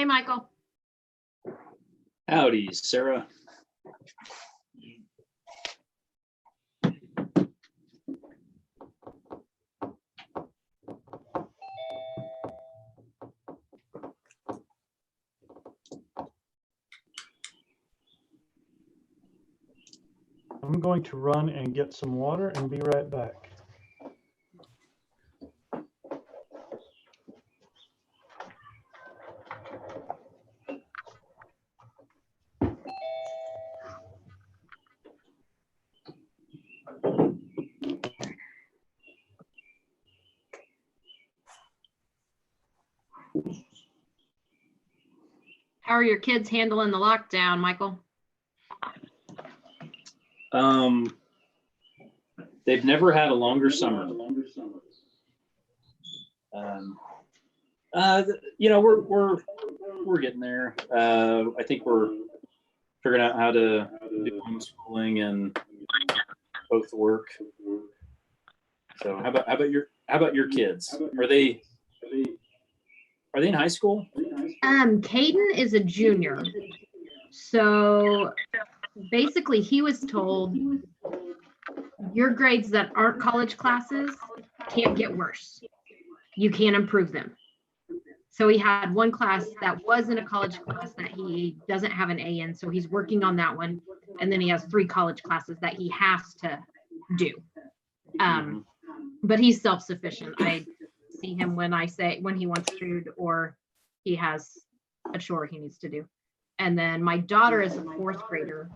Hey, Michael. Howdy, Sarah. I'm going to run and get some water and be right back. How are your kids handling the lockdown, Michael? They've never had a longer summer. You know, we're getting there. I think we're figuring out how to do homeschooling and both work. So how about your kids? Are they in high school? Caden is a junior. So basically he was told your grades that aren't college classes can't get worse. You can't improve them. So he had one class that wasn't a college class that he doesn't have an A in. So he's working on that one. And then he has 3 college classes that he has to do. But he's self-sufficient. I see him when he wants food or he has a chore he needs to do. And then my daughter is a 4th grader.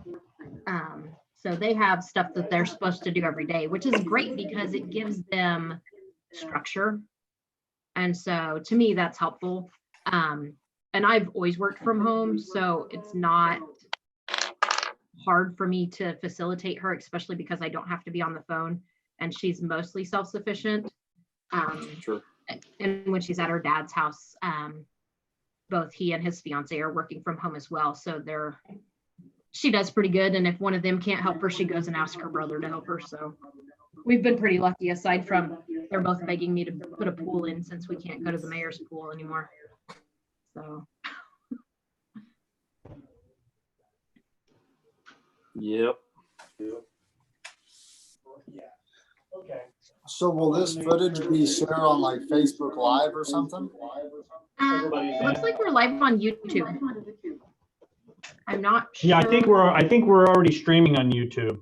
So they have stuff that they're supposed to do every day, which is great because it gives them structure. And so to me, that's helpful. And I've always worked from home, so it's not hard for me to facilitate her, especially because I don't have to be on the phone and she's mostly self-sufficient. Sure. And when she's at her dad's house, both he and his fiance are working from home as well. So she does pretty good. And if one of them can't help her, she goes and asks her brother to help her. So we've been pretty lucky, aside from they're both begging me to put a pool in since we can't go to the mayor's pool anymore. So. Yep. Okay. So will this footage be shared on like Facebook Live or something? Looks like we're live on YouTube. I'm not sure. Yeah, I think we're already streaming on YouTube.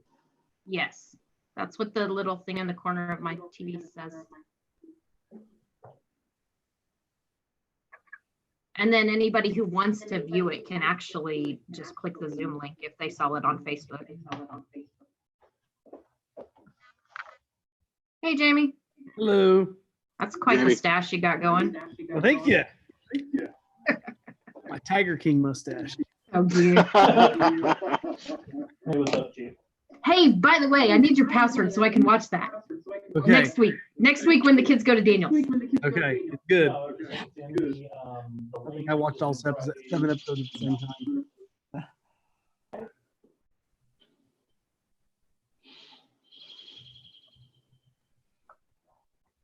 Yes, that's what the little thing in the corner of my TV says. And then anybody who wants to view it can actually just click the Zoom link if they saw it on Facebook. Hey, Jamie. Hello. That's quite the stash you got going. Well, thank you. My Tiger King mustache. Oh, dear. Hey, what's up, Chief? Hey, by the way, I need your password so I can watch that. Okay. Next week when the kids go to Daniel's. Okay. It's good. The link I watched all 7 episodes at the same time.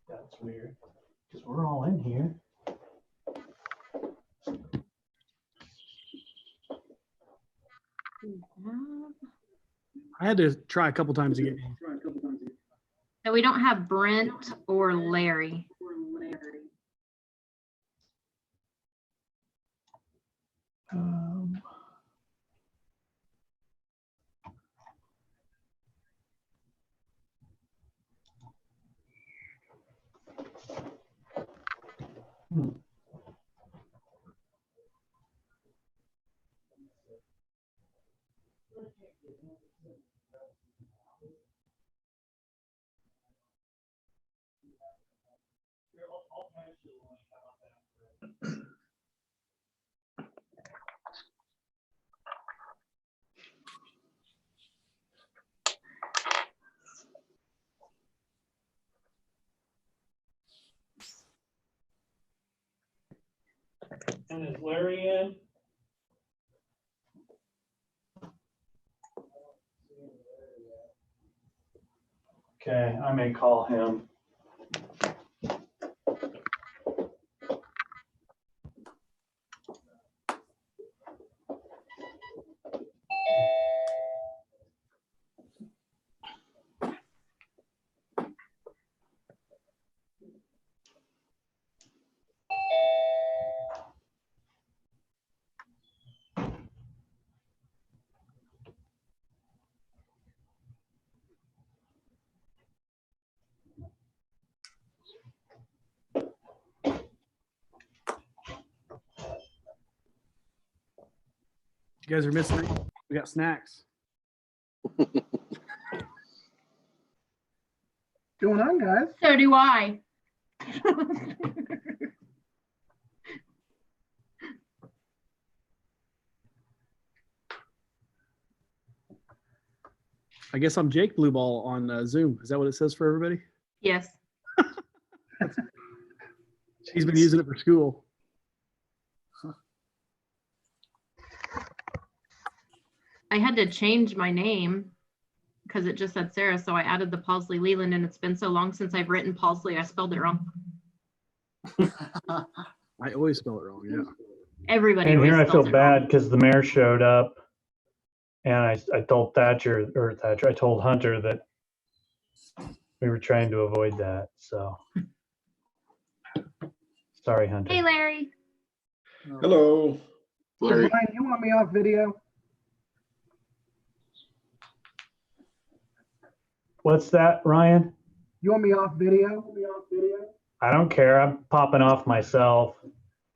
That's weird, because we're all in here. I had to try a couple times to get in. So we don't have Brent or Larry. And is Larry in? Okay, I may call him. You guys are missing out. We got snacks. Going on, guys? So do I. I guess I'm Jake Blue Ball on Zoom. Is that what it says for everybody? Yes. He's been using it for school. I had to change my name because it just said Sarah, so I added the Pausley Leland, and it's been so long since I've written Pausley, I spelled it wrong. I always spell it wrong, yeah. Everybody And always here I feel spells it wrong. bad because the mayor showed up and I told I told Hunter that we were trying to avoid that. So sorry, Hunter. Hey, Larry. Hello. Ryan, you want me off video? What's that, Ryan? You want me off video? I don't care. I'm popping off myself.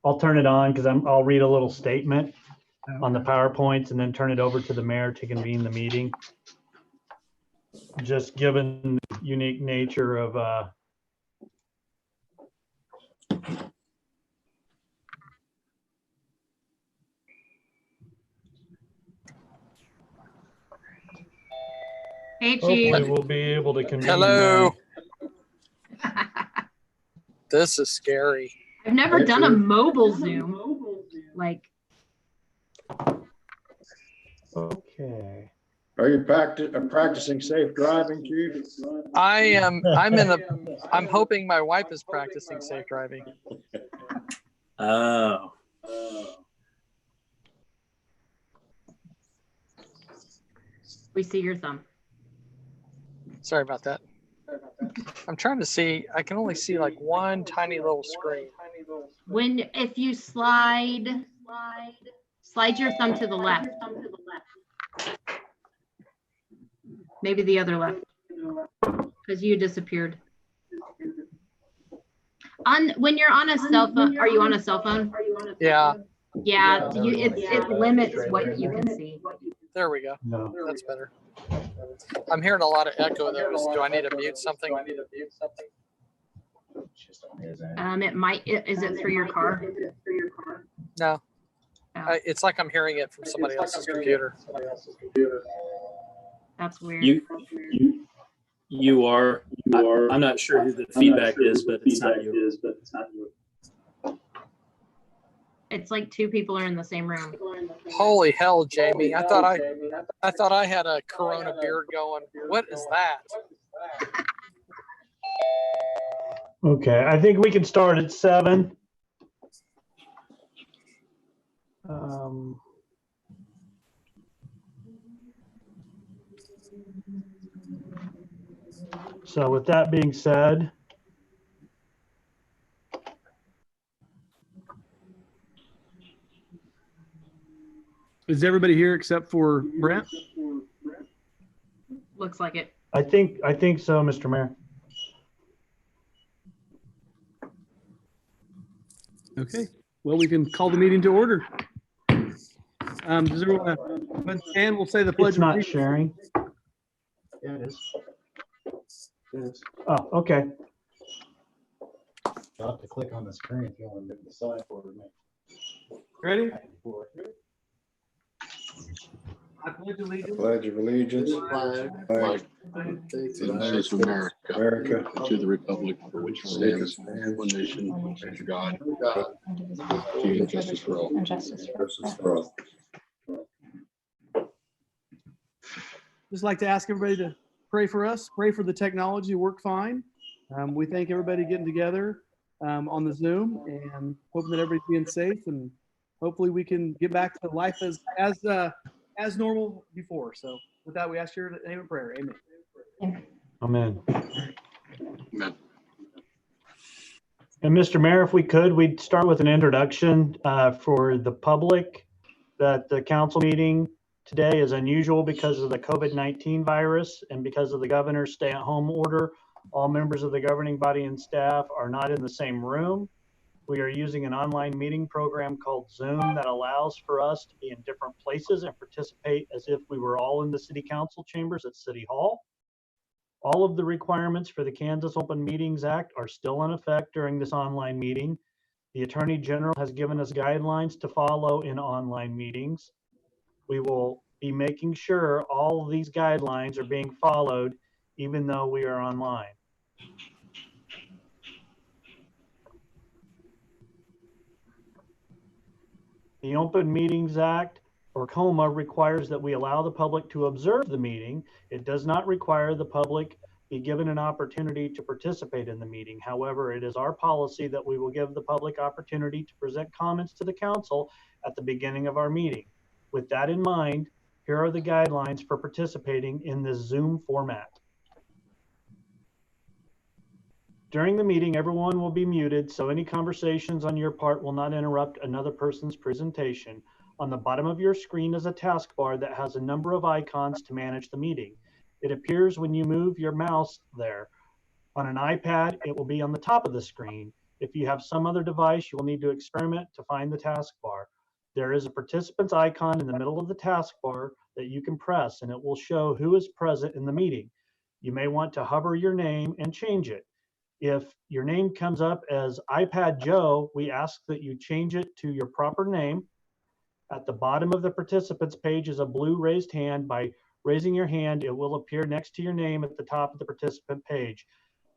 I'll turn it on because I'll read a little statement on the PowerPoints and then turn it over to the mayor to convene the meeting. Just given the unique nature of Hey, Chief. hopefully we'll be able to convene. Hello. This is scary. I've never done a mobile Zoom. Like, Okay. Are you practicing safe driving, Chief? I'm hoping my wife is practicing safe driving. Oh. we see your thumb. Sorry about that. I'm trying to see. I can only see like one tiny little screen. If you slide your thumb to the left. Maybe the other left, because you disappeared. When you're on a cell phone, are you on a cell phone? Yeah. Yeah, it limits what you can see. There we go. No. That's better. I'm hearing a lot of echo though. Do I need to mute something? It might. Is it through your car? No. Oh, It's like I'm hearing it from somebody else's computer. that's weird. You are. I'm not sure who the feedback is, but it's not you. It's like two people are in the same room. Holy hell, Jamie! I thought I had a Corona beard going. What is that? Okay, I think we can start at 7. So with that being said, Is everybody here except for Brent? Looks like it. I think so, Mr. Mayor. Okay. Well, we can call the meeting to order. Does everyone want to stand? We'll say the pledge It's of not allegiance. sharing. Yeah, it is. It is. Oh, okay. You'll have to click on the screen if you want to decide for me. Ready? I pledge allegiance Pledge of allegiance. Flag To the United States of America, and to the republic for which it stands, one nation, under God, indivisible, and justice for all. for all. just like to ask everybody to pray for us, pray for the technology to work fine. We thank everybody getting together on the Zoom and hoping that everybody's being safe, and hopefully we can get back to life as normal before. So with that, we ask your name and prayer. Amen. Amen. Amen. And Mr. Mayor, if we could, we'd start with an introduction for the public that the council meeting today is unusual because of the COVID-19 virus and because of the governor's stay-at-home order. All members of the governing body and staff are not in the same room. We are using an online meeting program called Zoom that allows for us to be in different places and participate as if we were all in the city council chambers at City Hall. All of the requirements for the Kansas Open Meetings Act are still in effect during this online meeting. The Attorney General has given us guidelines to follow in online meetings. We will be making sure all of these guidelines are being followed even though we are online. The Open Meetings Act, or COMA, requires that we allow the public to observe the meeting. It does not require the public be given an opportunity to participate in the meeting. However, it is our policy that we will give the public opportunity to present comments to the council at the beginning of our meeting. With that in mind, here are the guidelines for participating in this Zoom format. During the meeting, everyone will be muted, so any conversations on your part will not interrupt another person's presentation. On the bottom of your screen is a taskbar that has a number of icons to manage the meeting. It appears when you move your mouse there. On an iPad, it will be on the top of the screen. If you have some other device, you will need to experiment to find the taskbar. There is a participant's icon in the middle of the taskbar that you can press, and it will show who is present in the meeting. You may want to hover your name and change it. If your name comes up as iPad Joe, we ask that you change it to your proper name. At the bottom of the participants page is a blue raised hand. By raising your hand, it will appear next to your name at the top of the participant page.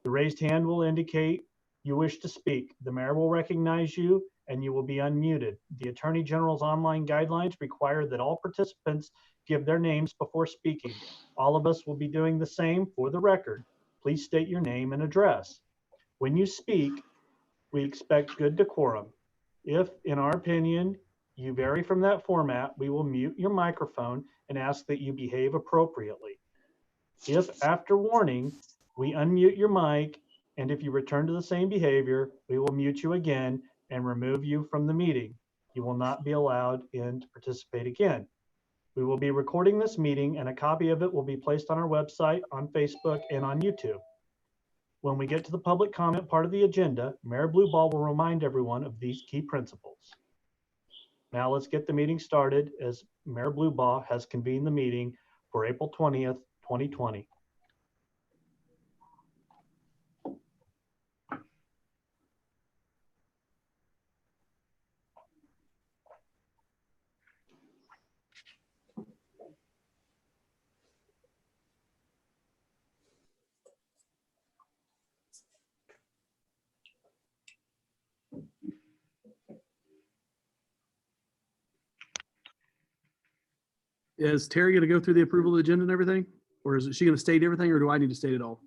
The raised hand will indicate you wish to speak. The mayor will recognize you and you will be unmuted. The Attorney General's online guidelines require that all participants give their names before speaking. All of us will be doing the same for the record. Please state your name and address. When you speak, we expect good decorum. If, in our opinion, you vary from that format, we will mute your microphone and ask that you behave appropriately. If, after warning, we unmute your mic, and if you return to the same behavior, we will mute you again and remove you from the meeting. You will not be allowed in to participate again. We will be recording this meeting, and a copy of it will be placed on our website, on Facebook, and on YouTube. When we get to the public comment part of the agenda, Mayor Blueball will remind everyone of these key principles. Now let's get the meeting started as Mayor Blueball has convened the meeting for April 20th, 2020. Is Terry going to go through the approval of the agenda and everything? Or is she going to state everything, or do I need to state it all?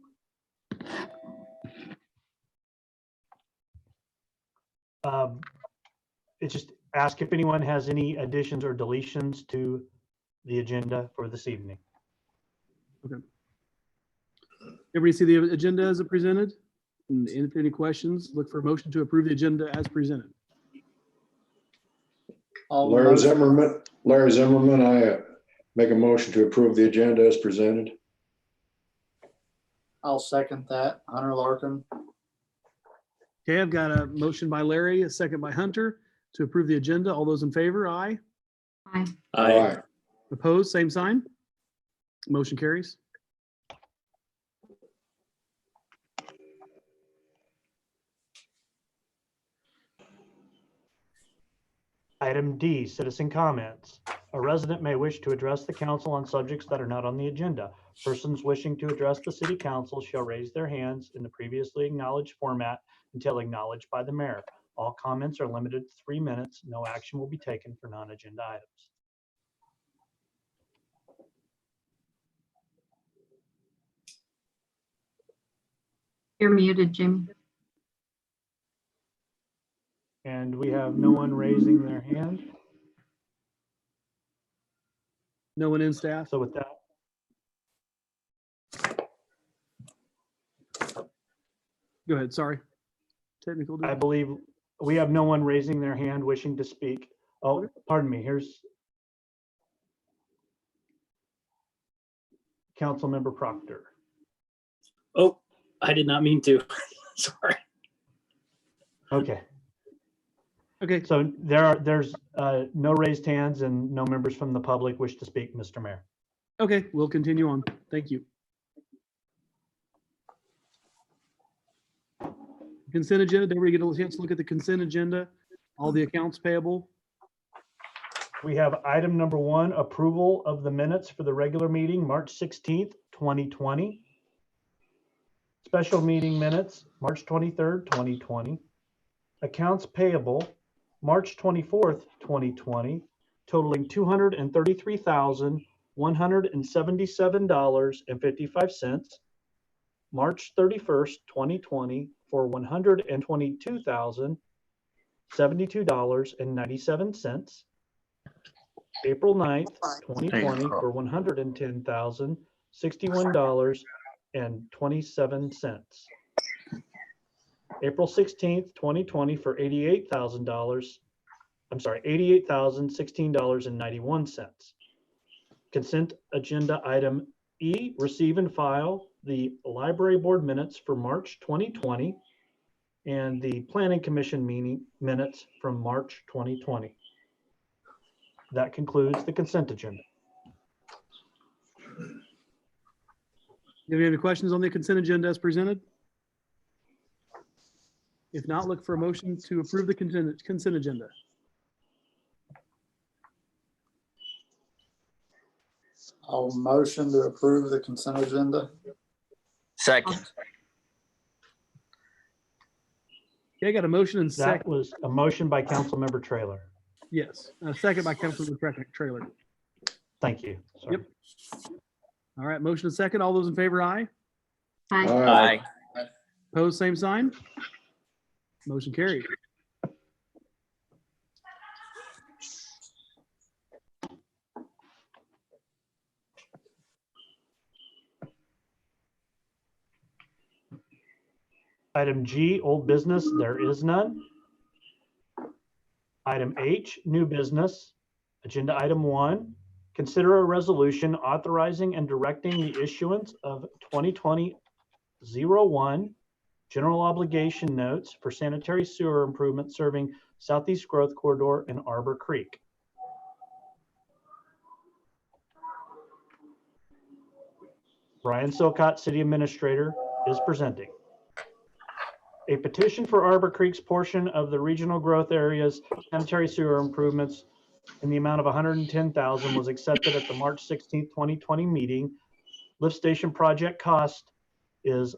It's just ask if anyone has any additions or deletions to the agenda for this evening. Okay. Everybody see the agenda as it presented? And if any questions, look for a motion to approve the agenda as presented. Larry Zimmerman, I make a motion to approve the agenda as presented. I'll second that. Hunter Larkin. Okay, I've got a motion by Larry, a second by Hunter to approve the agenda. All those in favor, aye. Aye. Aye. Opposed, same sign. Motion carries. Item D, citizen comments. A resident may wish to address the council on subjects that are not on the agenda. Persons wishing to address the city council shall raise their hands in the previously acknowledged format until acknowledged by the mayor. All comments are limited to 3 minutes. No action will be taken for non-agenda items. You're muted, Jimmy. And we have no one raising their hand. No one in staff? So with that, Go ahead, sorry. Technical. I believe we have no one raising their hand wishing to speak. Oh, pardon me. Here's Councilmember Proctor. Oh, I did not mean to. Sorry. Okay. Okay, So there's no raised hands and no members from the public wish to speak, Mr. Mayor. okay, we'll continue on. Thank you. Consent agenda, did everybody get a chance to look at the consent agenda? All the accounts payable? We have item number 1, approval of the minutes for the regular meeting, March 16th, 2020. Special meeting minutes, March 23rd, 2020. Accounts payable, March 24th, 2020, totaling $233,177.55. March 31st, 2020, for $122,072.97. April 9th, 2020, for $110,061.27. April 16th, 2020, for $88,016.91. Consent agenda item E, receive and file the library board minutes for March 2020 and the planning commission meeting minutes from March 2020. That concludes the consent agenda. Do you have any questions on the consent agenda as presented? If not, look for a motion to approve the consent agenda. I'll motion to approve the consent agenda. Second. Okay, I got a motion and That second. was a motion by Councilmember Trailer. Yes, a second by Councilmember Trailer. Thank you. Sorry. Yep. All right, motion and second. All those in favor, aye. Hi. Aye. Opposed, same sign. Motion carried. Item G, old business, there is none. Item H, new business. Agenda item 1, consider a resolution authorizing and directing the issuance of 2020-01 general obligation notes for sanitary sewer improvements serving Southeast Growth Corridor and Arbor Creek. Brian Silcott, City Administrator, is presenting. A petition for Arbor Creek's portion of the regional growth area's sanitary sewer improvements in the amount of $110,000 was accepted at the March 16, 2020 meeting. Lift station project cost is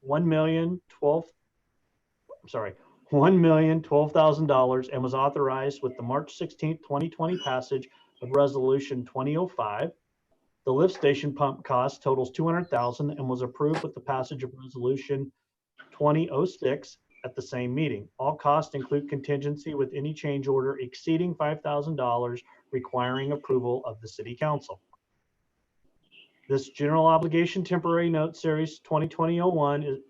$1,012,000 and was authorized with the March 16, 2020 passage of Resolution 2005. The lift station pump cost totals $200,000 and was approved with the passage of Resolution 2006 at the same meeting. All costs include contingency with any change order exceeding $5,000 requiring approval of the City Council. This general obligation temporary note series 2020-01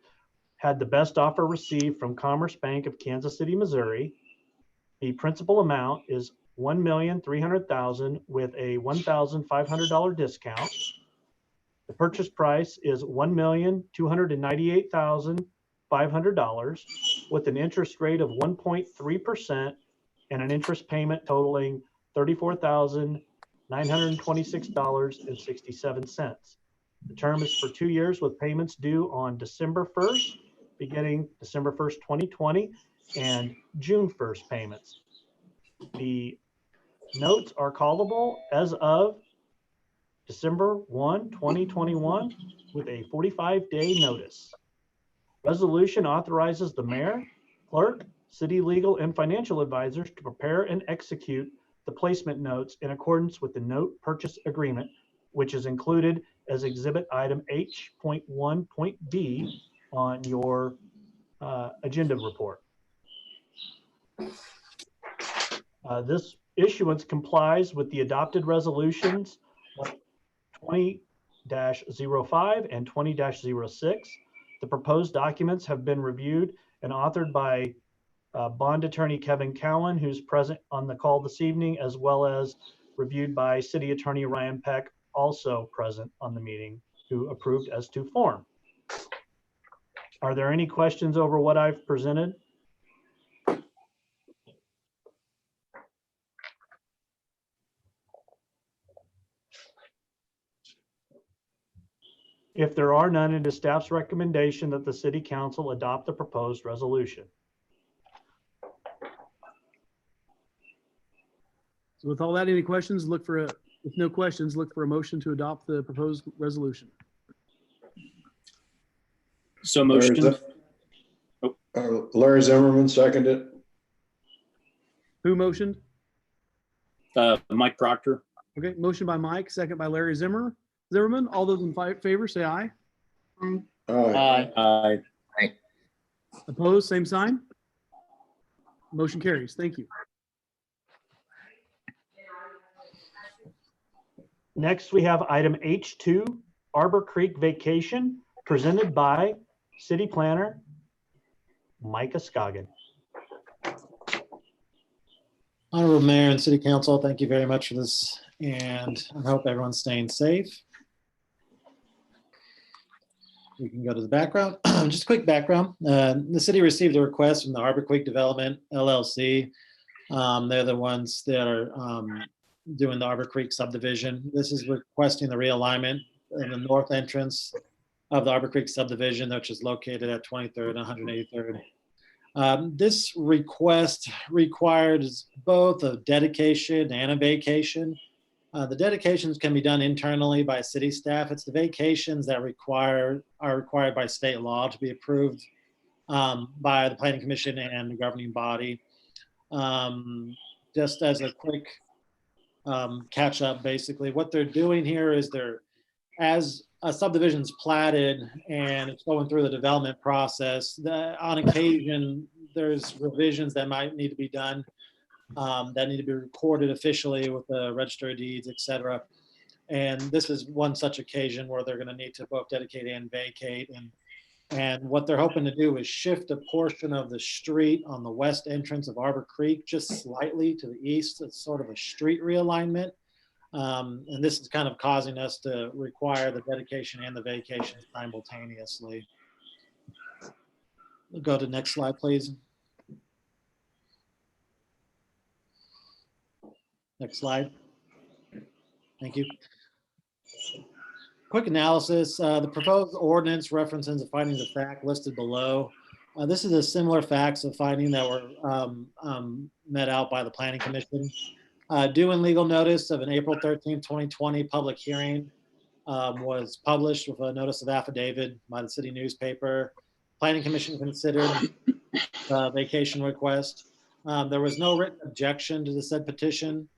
had the best offer received from Commerce Bank of Kansas City, Missouri. The principal amount is $1,300,000 with a $1,500 discount. The purchase price is $1,298,500 with an interest rate of 1.3% and an interest payment totaling $34,926.67. The term is for 2 years with payments due on December 1st, beginning December 1st, 2020, and June 1st payments. The notes are callable as of December 1, 2021, with a 45-day notice. Resolution authorizes the mayor, clerk, city legal, and financial advisors to prepare and execute the placement notes in accordance with the note purchase agreement, which is included as exhibit item H.1.B on your agenda report. This issuance complies with the adopted resolutions 20-05 and 20-06. The proposed documents have been reviewed and authored by bond attorney Kevin Cowan, who's present on the call this evening, as well as reviewed by city attorney Ryan Peck, also present on the meeting, who approved as to form. Are there any questions over what I've presented? If there are none, it is staff's recommendation that the city council adopt the proposed resolution. So with all that, any questions? If no questions, look for a motion to adopt the proposed resolution. So motion. Larry Zimmerman seconded. Who motioned? Mike Proctor. Okay, motion by Mike, second by Larry Zimmerman. All those in favor, say aye. Aye. Opposed, same sign. Motion carries. Thank you. Next, we have item H2, Arbor Creek Vacation, presented by City Planner Micah Scoggin. Honorable Mayor and City Council, thank you very much for this, and I hope everyone's staying safe. We can go to the background. Just a quick background. The city received a request from the Arbor Creek Development LLC. They're the ones that are doing the Arbor Creek subdivision. This is requesting the realignment of the north entrance of the Arbor Creek subdivision, which is located at 23rd and 183rd. This request requires both a dedication and a vacation. The dedications can be done internally by city staff. It's the vacations that are required by state law to be approved by the Planning Commission and the governing body. Just as a quick catch up, basically, what they're doing here is as a subdivision's platted and it's going through the development process, on occasion, there's revisions that might need to be done that need to be recorded officially with the Register of Deeds, et cetera. And this is one such occasion where they're going to need to both dedicate and vacate. And what they're hoping to do is shift a portion of the street on the west entrance of Arbor Creek just slightly to the east. It's sort of a street realignment. And this is kind of causing us to require the dedication and the vacation simultaneously. We'll go to the next slide, please. Next slide. Thank you. Quick analysis. The proposed ordinance references the findings of fact listed below. This is a similar facts of finding that were met out by the Planning Commission. Due and legal notice of an April 13, 2020 public hearing was published with a notice of affidavit by the city newspaper. Planning Commission considered vacation request. There was no written objection to the said petition,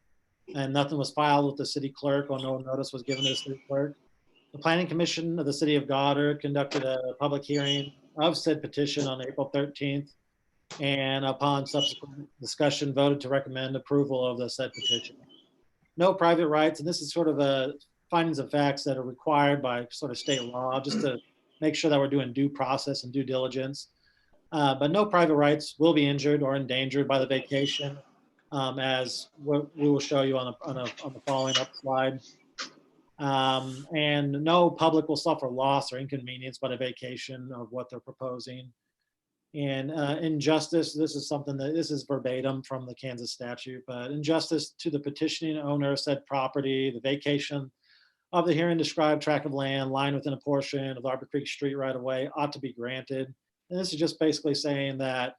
and nothing was filed with the city clerk, or no notice was given to the city clerk. The Planning Commission of the city of Goddard conducted a public hearing of said petition on April 13th, and upon subsequent discussion voted to recommend approval of the said petition. No private rights, and this is sort of a findings of facts that are required by sort of state law, just to make sure that we're doing due process and due diligence. But no private rights will be injured or endangered by the vacation, as we will show you on the following up slide. And no public will suffer loss or inconvenience by the vacation of what they're proposing. And injustice, this is verbatim from the Kansas statute, but injustice to the petitioning owner of said property, the vacation of the herein described tract of land lying within a portion of Arbor Creek Street right of way ought to be granted. And this is just basically saying that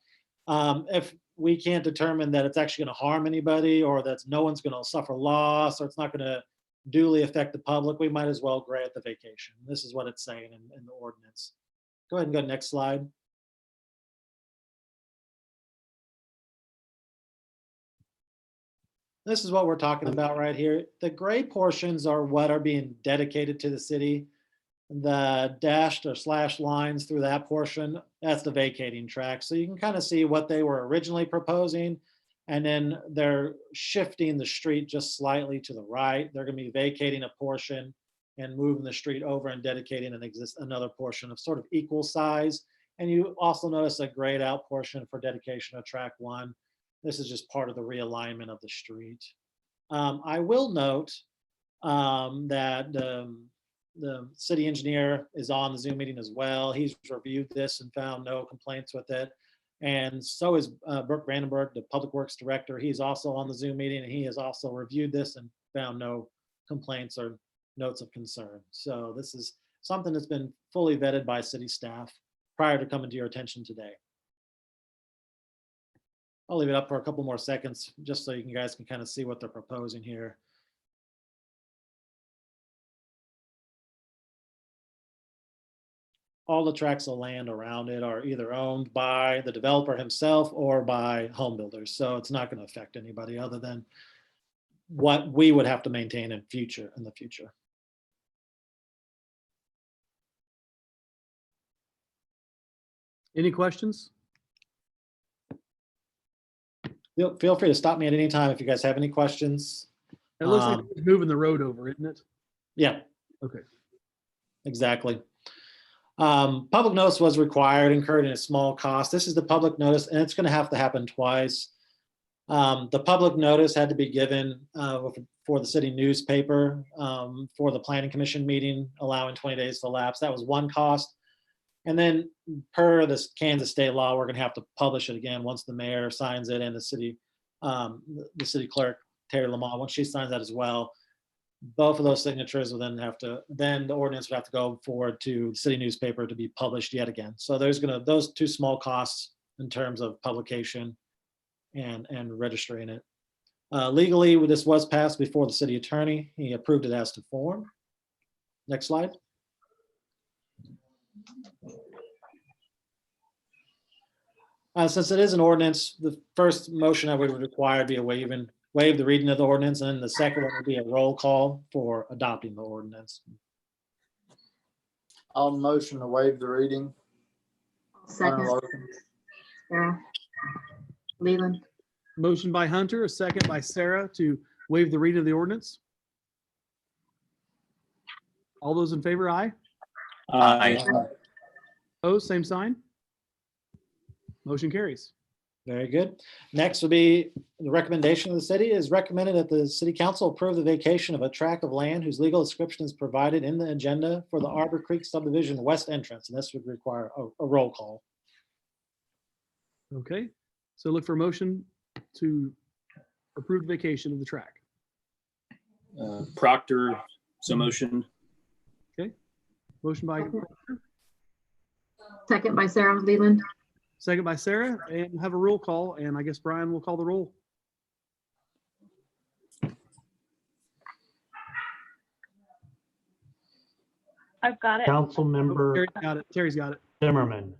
if we can't determine that it's actually going to harm anybody, or that no one's going to suffer loss, or it's not going to duly affect the public, we might as well grant the vacation. This is what it's saying in the ordinance. Go ahead and go to next slide. This is what we're talking about right here. The gray portions are what are being dedicated to the city. The dashed or slashed lines through that portion, that's the vacating track. So you can kind of see what they were originally proposing, and then they're shifting the street just slightly to the right. They're going to be vacating a portion and moving the street over and dedicating another portion of sort of equal size. And you also notice a grayed out portion for dedication of track 1. This is just part of the realignment of the street. I will note that the city engineer is on the Zoom meeting as well. He's reviewed this and found no complaints with it. And so is Brooke Brandenburg, the Public Works Director. He's also on the Zoom meeting, and he has also reviewed this and found no complaints or notes of concern. So this is something that's been fully vetted by city staff prior to coming to your attention today. I'll leave it up for a couple more seconds just so you guys can kind of see what they're proposing here. All the tracts of land around it are either owned by the developer himself or by home builders. So it's not going to affect anybody other than what we would have to maintain in the future. Any questions? Feel free to stop me at any time if you guys have any questions. It looks like it's moving the road over, isn't it? Yeah. Okay. Exactly. Public notice was required, incurred in a small cost. This is the public notice, and it's going to have to happen twice. The public notice had to be given for the city newspaper for the planning commission meeting, allowing 20 days to elapse. That was one cost. And then per the Kansas state law, we're going to have to publish it again once the mayor signs it and the city clerk, Terry Lamont, once she signs that as well. Both of those signatures will then the ordinance would have to go forward to the city newspaper to be published yet again. So there's those two small costs in terms of publication and registering it. Legally, this was passed before the city attorney. He approved it as to form. Next slide. Since it is an ordinance, the first motion I would require would be a waive the reading of the ordinance, and then the second one would be a roll call for adopting the ordinance. I'll motion to waive the reading. Second. Sarah. Leland. Motion by Hunter, a second by Sarah to waive the reading of the ordinance. All those in favor, aye. Aye. Opposed, same sign. Motion carries. Very good. Next will be the recommendation of the city is recommended that the city council approve the vacation of a tract of land whose legal description is provided in the agenda for the Arbor Creek subdivision west entrance. And this would require a roll call. Okay, so look for a motion to approve the vacation of the tract. Proctor, so motion. Okay, motion by Proctor, Second by Sarah Leland. second by Sarah, and we'll have a roll call, and I guess Brian will call the roll. I've got it. Councilmember Terry's got it. Terry's got it. Zimmerman.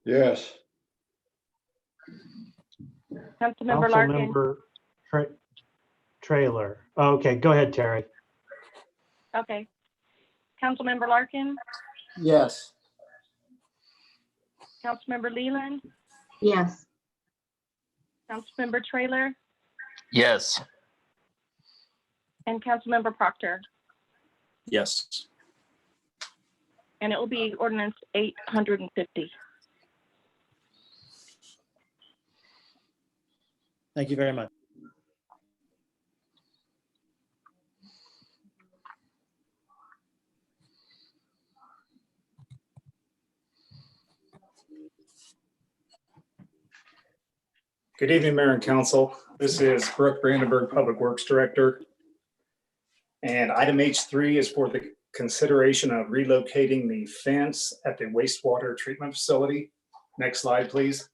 Yes. Councilmember Larkin. Councilmember Trailer. Okay, go ahead, Terry. Okay. Councilmember Larkin, Yes. Councilmember Leland, Yes. Councilmember Trailer, Yes. and Councilmember Proctor. Yes. And it will be ordinance 850. Thank you very much. Good evening, Mayor and Council. This is Brooke Brandenburg, Public Works Director. And item H3 is for the consideration of relocating the fence at the wastewater treatment facility. Next slide, please.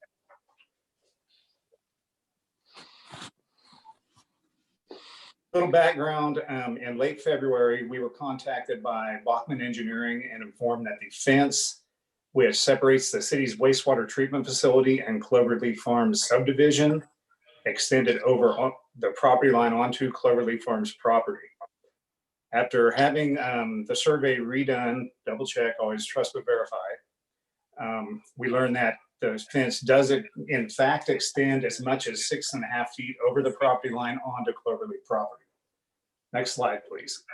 Little background, in late February, we were contacted by Bachman Engineering and informed that the fence which separates the city's wastewater treatment facility and Cloverleaf Farms subdivision extended over the property line onto Cloverleaf Farms property. After having the survey redone, double check, always trust but verify, we learned that the fence does in fact extend as much as 6.5 feet over the property line onto Cloverleaf property. Next slide, please.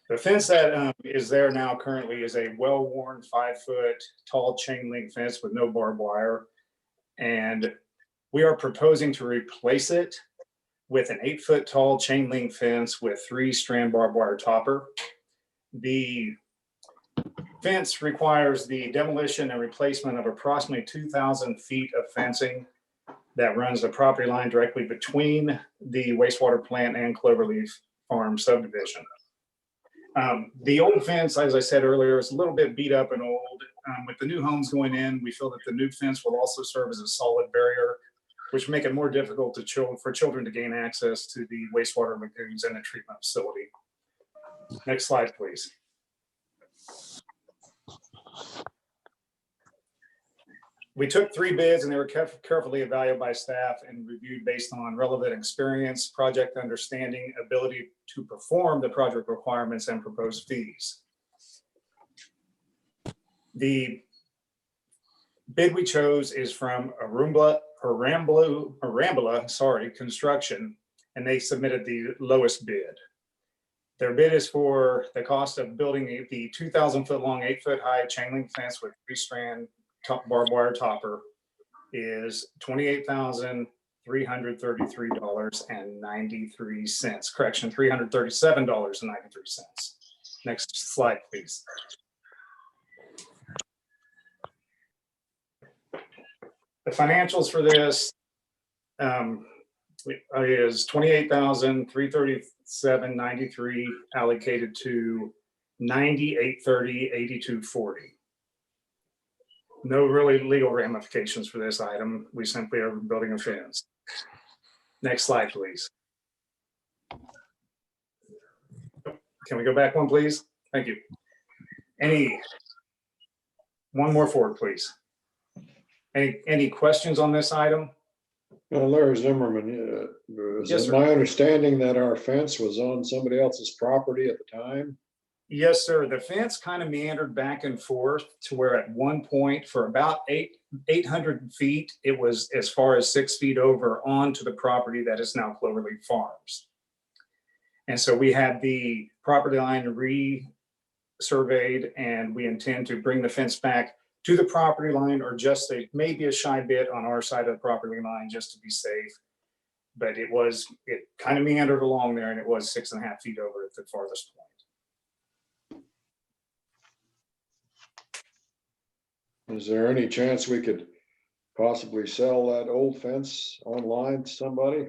The fence that is there now currently is a well-worn 5-foot tall chain link fence with no barbed wire. And we are proposing to replace it with an 8-foot tall chain link fence with 3-strand barbed wire topper. The fence requires the demolition and replacement of approximately 2,000 feet of fencing that runs the property line directly between the wastewater plant and Cloverleaf Farm subdivision. The old fence, as I said earlier, is a little bit beat up and old. With the new homes going in, we feel that the new fence will also serve as a solid barrier, which make it more difficult for children to gain access to the wastewater lagoons and the treatment facility. Next slide, please. We took 3 bids and they were carefully evaluated by staff and reviewed based on relevant experience, project understanding, ability to perform the project requirements, and proposed fees. The bid we chose is from Rambla Construction, and they submitted the lowest bid. Their bid is for the cost of building the 2,000 foot long, 8 foot high chain link fence with 3-strand barbed wire topper is $28,333.93. Correction, $337.93. Next slide, please. The financials for this is $28,337.93 allocated to 9830.8240. No really legal ramifications for this item. We simply are building a fence. Next slide, please. Can we go back one, please? Thank you. One more forward, please. Any questions on this item? Larry Zimmerman, is Yes, it sir. my understanding that our fence was on somebody else's property at the time? Yes, sir. The fence kind of meandered back and forth to where at one point for about 800 feet, it was as far as 6 feet over onto the property that is now Cloverleaf Farms. And so we had the property line re-surveyed, and we intend to bring the fence back to the property line, or just maybe a shy bit on our side of the property line just to be safe. But it kind of meandered along there, and it was 6.5 feet over at the farthest point. Is there any chance we could possibly sell that old fence online to somebody?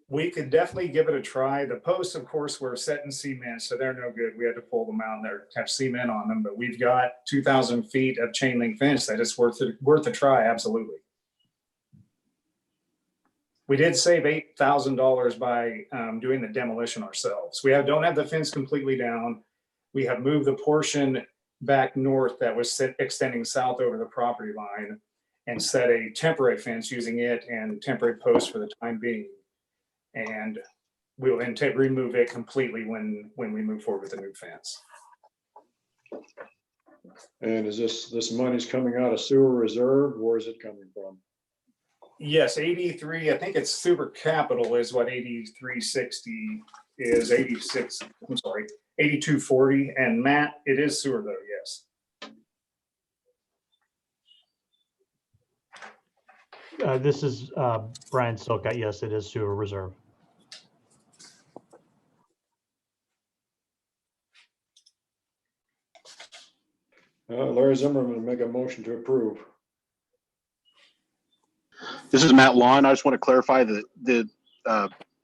We could definitely give it a try. The posts, of course, were set in cement, so they're no good. We had to pull them out and they have cement on them, but we've got 2,000 feet of chain link fence that is worth a try, absolutely. We did save $8,000 by doing the demolition ourselves. We don't have the fence completely down. We have moved the portion back north that was extending south over the property line and set a temporary fence using it and temporary posts for the time being. And we will then remove it completely when we move forward with the new fence. And is this money's coming out of sewer reserve? Where is it coming from? Yes, 83, I think it's super capital is what 8360 is, 86, I'm sorry, 8240. And Matt, it is sewer though, yes. This is Brian Silka. Yes, it is sewer reserve. Larry Zimmerman, make a motion to approve. This is Matt Lawn. I just want to clarify that the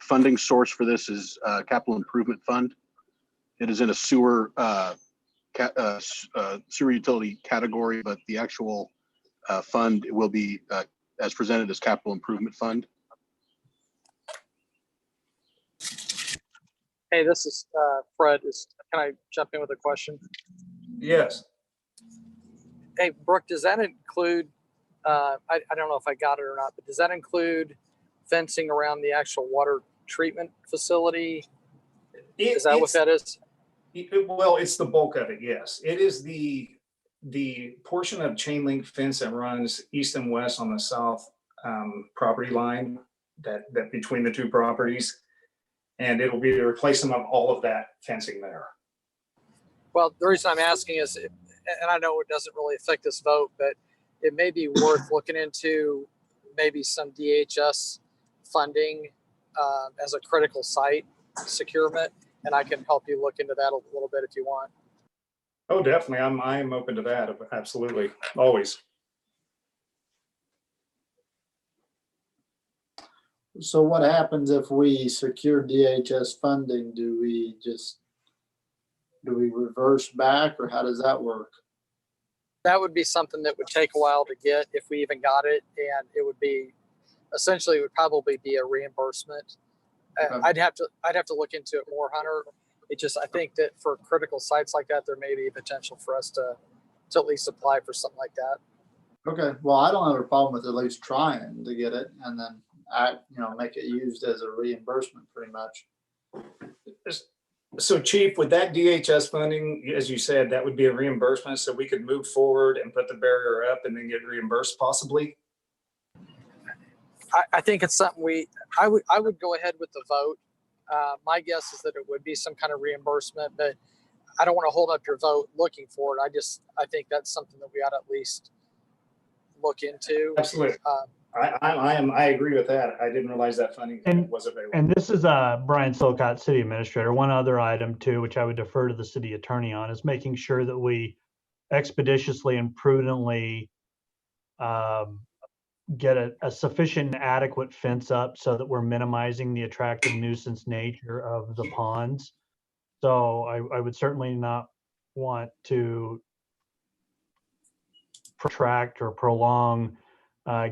funding source for this is Capital Improvement Fund. It is in a sewer utility category, but the actual fund will be as presented as Capital Improvement Fund. Hey, this is Fred. Can I jump in with a question? Yes. Hey, Brooke, does that include, I don't know if I got it or not, but does that include fencing around the actual water treatment facility? Is that what that is? Well, it's the bulk of it, yes. It is the portion of chain link fence that runs east and west on the south property line that between the two properties. And it'll be the replacement of all of that fencing there. Well, the reason I'm asking is, and I know it doesn't really affect this vote, but it may be worth looking into maybe some DHS funding as a critical site securement, and I can help you look into that a little bit if you want. Oh, definitely. I'm open to that. Absolutely. Always. So what happens if we secure DHS funding? Do we reverse back, or how does that work? That would be something that would take a while to get if we even got it, and it would be essentially, it would probably be a reimbursement. Okay. I'd have to look into it more, Hunter. I think that for critical sites like that, there may be a potential for us to at least apply for something like that. Okay, well, I don't have a problem with at least trying to get it, and then make it used as a reimbursement pretty much. So Chief, with that DHS funding, as you said, that would be a reimbursement, so we could move forward and put the barrier up and then get reimbursed possibly? I think it's something I would go ahead with the vote. My guess is that it would be some kind of reimbursement, but I don't want to hold up your vote looking for it. I think that's something that we ought to at least look into. Absolutely. I agree with that. I didn't realize that funding was available. And this is Brian Silcott, City Administrator. One other item too, which I would defer to the City Attorney on, is making sure that we expeditiously and prudently get a sufficient and adequate fence up so that we're minimizing the attractive nuisance nature of the ponds. So I would certainly not want to protract or prolong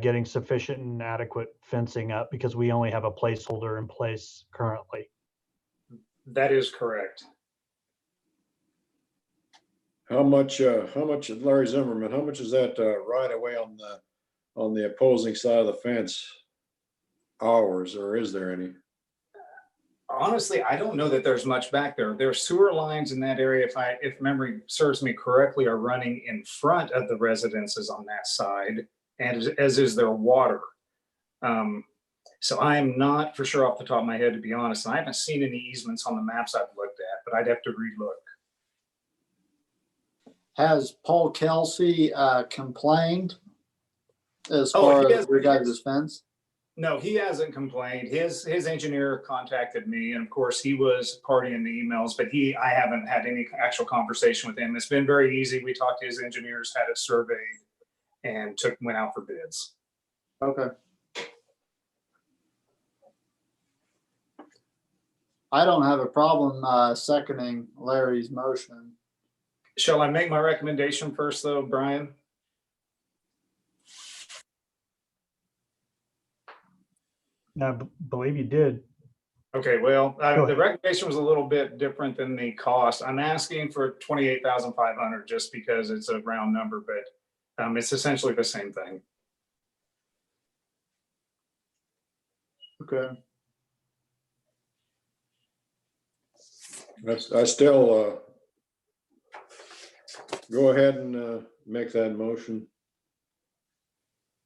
getting sufficient and adequate fencing up, because we only have a placeholder in place currently. That is correct. How much, Larry Zimmerman, how much is that right away on the opposing side of the fence? Hours, or is there any? Honestly, I don't know that there's much back there. There's sewer lines in that area, if memory serves me correctly, are running in front of the residences on that side, and as is their water. So I'm not for sure off the top of my head, to be honest. I haven't seen any easements on the maps I've looked at, but I'd have to relook. Has Paul Kelsey complained as far as regarding this fence? No, he hasn't complained. His engineer contacted me, and of course he was party in the emails, but I haven't had any actual conversation with him. It's been very easy. We talked to his engineers, had it surveyed, and went out for bids. Okay. I don't have a problem seconding Larry's motion. Shall I make my recommendation first though, Brian? I believe you did. Okay, well, the recommendation was a little bit different than the cost. I'm asking for $28,500 just because it's a round number, but it's essentially the same thing. Okay. I still go ahead and make that motion.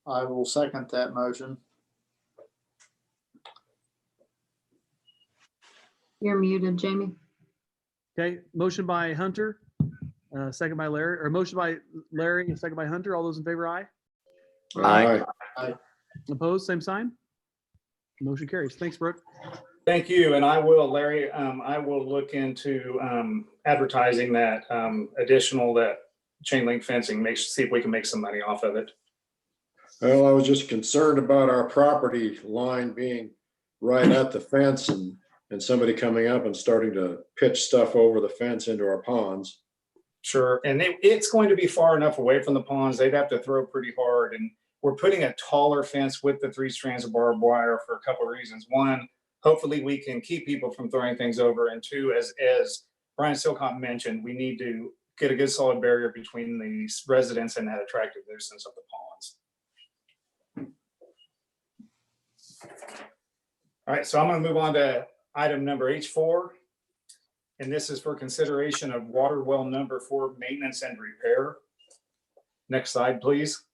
I will second that motion. You're muted, Jamie. Okay, motion by Hunter, second by Larry, or motion by Larry and second by Hunter. All those in favor, aye. Aye. Aye. Opposed, same sign. Motion carries. Thanks, Brooke. Thank you, and I will, Larry, I will look into advertising that that chain link fencing, see if we can make some money off of it. Well, I was just concerned about our property line being right at the fence and somebody coming up and starting to pitch stuff over the fence into our ponds. Sure, and it's going to be far enough away from the ponds. They'd have to throw pretty hard, and we're putting a taller fence with the 3 strands of barbed wire for a couple of reasons. One, hopefully we can keep people from throwing things over, and two, as Brian Silcott mentioned, we need to get a good solid barrier between the residents and that attractive nuisance of the ponds. All right, so I'm going to move on to item number H4, and this is for consideration of water well number 4 maintenance and repair. Next slide, please.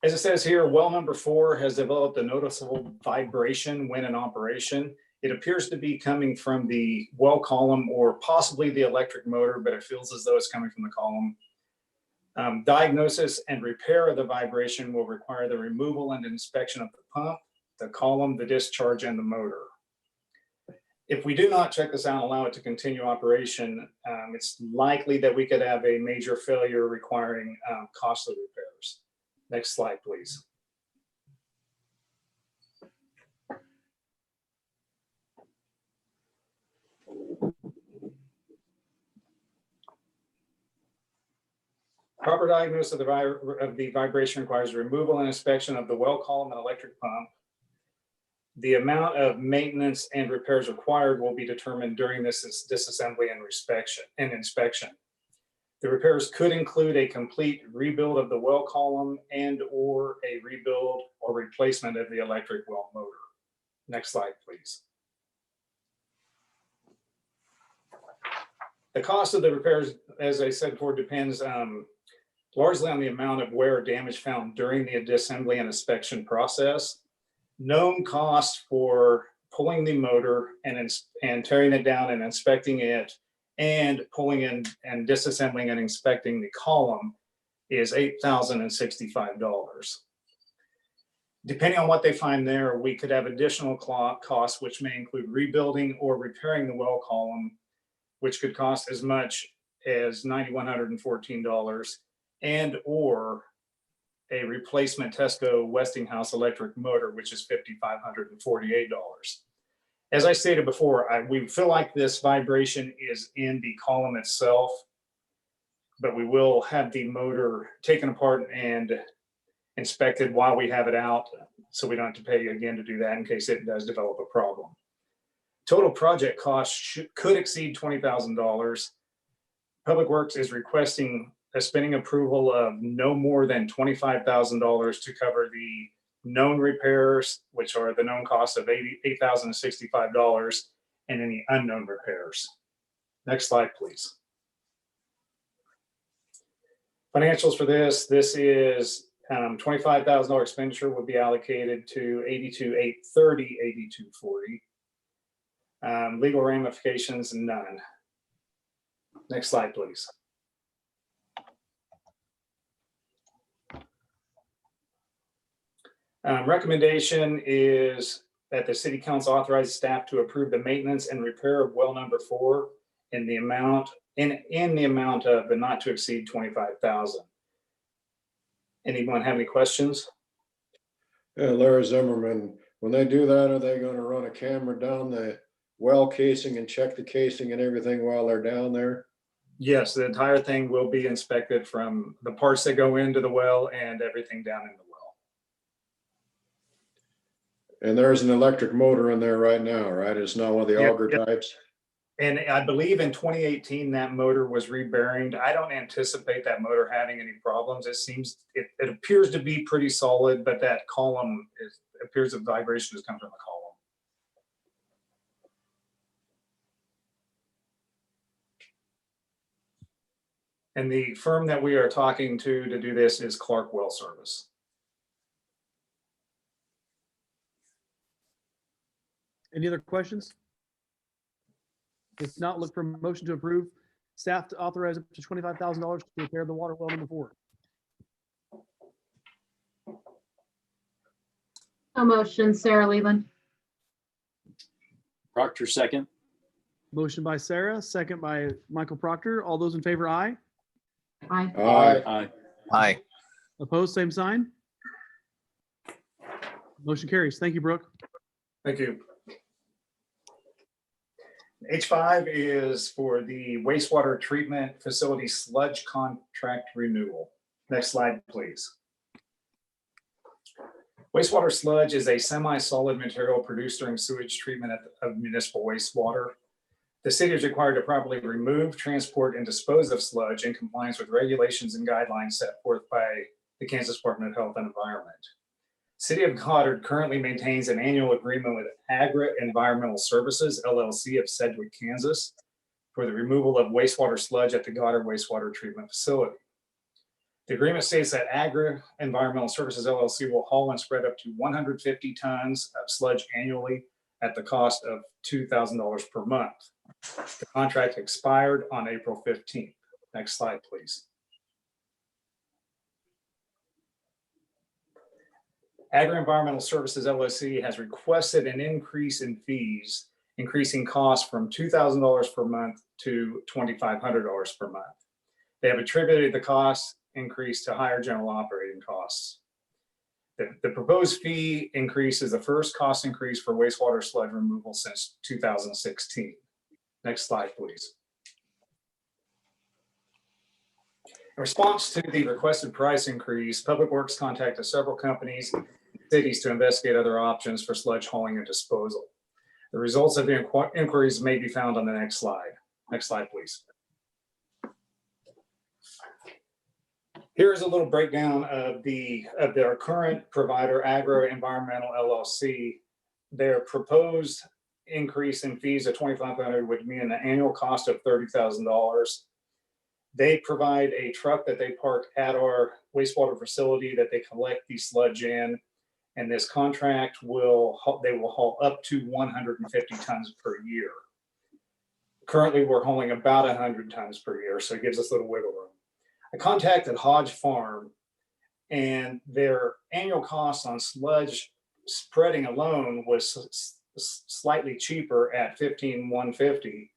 As it says here, well number 4 has developed a noticeable vibration when in operation. It appears to be coming from the well column or possibly the electric motor, but it feels as though it's coming from the column. Diagnosis and repair of the vibration will require the removal and inspection of the pump, the column, the discharge, and the motor. If we do not check this out and allow it to continue operation, it's likely that we could have a major failure requiring costly repairs. Next slide, please. Proper diagnosis of the vibration requires removal and inspection of the well column and electric pump. The amount of maintenance and repairs required will be determined during this disassembly and inspection. The repairs could include a complete rebuild of the well column and or a rebuild or replacement of the electric well motor. Next slide, please. The cost of the repairs, as I said before, depends largely on the amount of wear or damage found during the disassembly and inspection process. Known costs for pulling the motor and tearing it down and inspecting it and pulling in and disassembling and inspecting the column is $8,065. Depending on what they find there, we could have additional costs, which may include rebuilding or repairing the well column, which could cost as much as $9,114, and or a replacement Tesco Westinghouse electric motor, which is $5,548. As I stated before, we feel like this vibration is in the column itself, but we will have the motor taken apart and inspected while we have it out, so we don't have to pay again to do that in case it does develop a problem. Total project cost could exceed $20,000. Public Works is requesting a spending approval of no more than $25,000 to cover the known repairs, which are the known costs of $8,065, and any unknown repairs. Next slide, please. Financials for this is $25,000 expenditure would be allocated to 82,830, 8240. Legal ramifications, none. Next slide, please. Recommendation is that the City Council authorize staff to approve the maintenance and repair of well number 4 in the amount of but not to exceed $25,000. Anyone have any questions? Yeah, Larry Zimmerman, when they do that, are they going to run a camera down the well casing and check the casing and everything while they're down there? Yes, the entire thing will be inspected, from the parts that go into the well and everything down in the well. And there's an electric motor in there right now, right? It's not one of the auger types. And I believe in 2018, that motor was rebearinged. I don't anticipate that motor having any problems. It appears to be pretty solid, but that column appears the vibration has come from the column. And the firm that we are talking to do this is Clark Well Service. Any other questions? If not, look for a motion to approve. Staff to authorize up to $25,000 to repair the water well number 4. No motion, Sarah Leland. Proctor, second. Motion by Sarah, second by Michael Proctor. All those in favor, aye. Aye. Aye. Aye. Aye. Opposed, same sign. Motion carries. Thank you, Brooke. Thank you. H5 is for the wastewater treatment facility sludge contract renewal. Next slide, please. Wastewater sludge is a semi-solid material produced during sewage treatment of municipal wastewater. The city is required to properly remove, transport, and dispose of sludge in compliance with regulations and guidelines set forth by the Kansas Department of Health and Environment. City of Goddard currently maintains an annual agreement with Agra Environmental Services, LLC of Sedgwick, Kansas, for the removal of wastewater sludge at the Goddard Wastewater Treatment Facility. The agreement states that Agra Environmental Services, LLC will haul and spread up to 150 tons of sludge annually at the cost of $2,000 per month. The contract expired on April 15th. Next slide, please. Agra Environmental Services LLC has requested an increase in fees, increasing costs from $2,000 per month to $2,500 per month. They have attributed the cost increase to higher general operating costs. The proposed fee increase is the first cost increase for wastewater sludge removal since 2016. Next slide, please. In response to the requested price increase, Public Works contacted several companies and cities to investigate other options for sludge hauling and disposal. The results of the inquiries may be found on the next slide. Next slide, please. Here's a little breakdown of their current provider, Agro Environmental LLC. Their proposed increase in fees of $2,500 would mean an annual cost of $30,000. They provide a truck that they park at our wastewater facility that they collect the sludge in, and this contract they will haul up to 150 tons per year. Currently, we're hauling about 100 tons per year, so it gives us a little wiggle room. I contacted Hodge Farm, and their annual cost on sludge spreading alone was slightly cheaper at $15,150,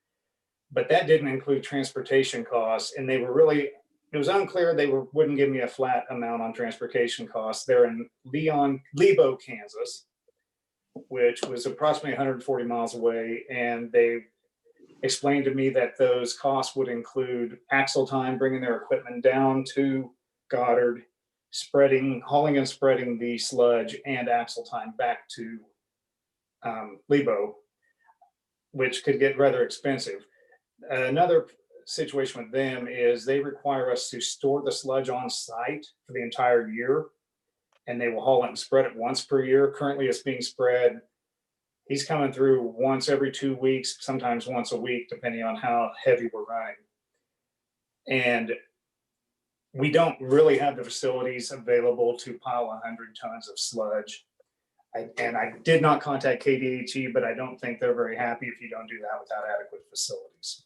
but that didn't include transportation costs, and they were really, it was unclear, they wouldn't give me a flat amount on transportation costs. They're in Lebo, Kansas, which was approximately 140 miles away, and they explained to me that those costs would include axle time, bringing their equipment down to Goddard, hauling and spreading the sludge, and axle time back to Lebo, which could get rather expensive. Another situation with them is they require us to store the sludge on site for the entire year, and they will haul it and spread it once per year. Currently, it's being spread. He's coming through once every 2 weeks, sometimes once a week, depending on how heavy we're running. And we don't really have the facilities available to pile 100 tons of sludge. I did not contact KDHE, but I don't think they're very happy if you don't do that without adequate facilities.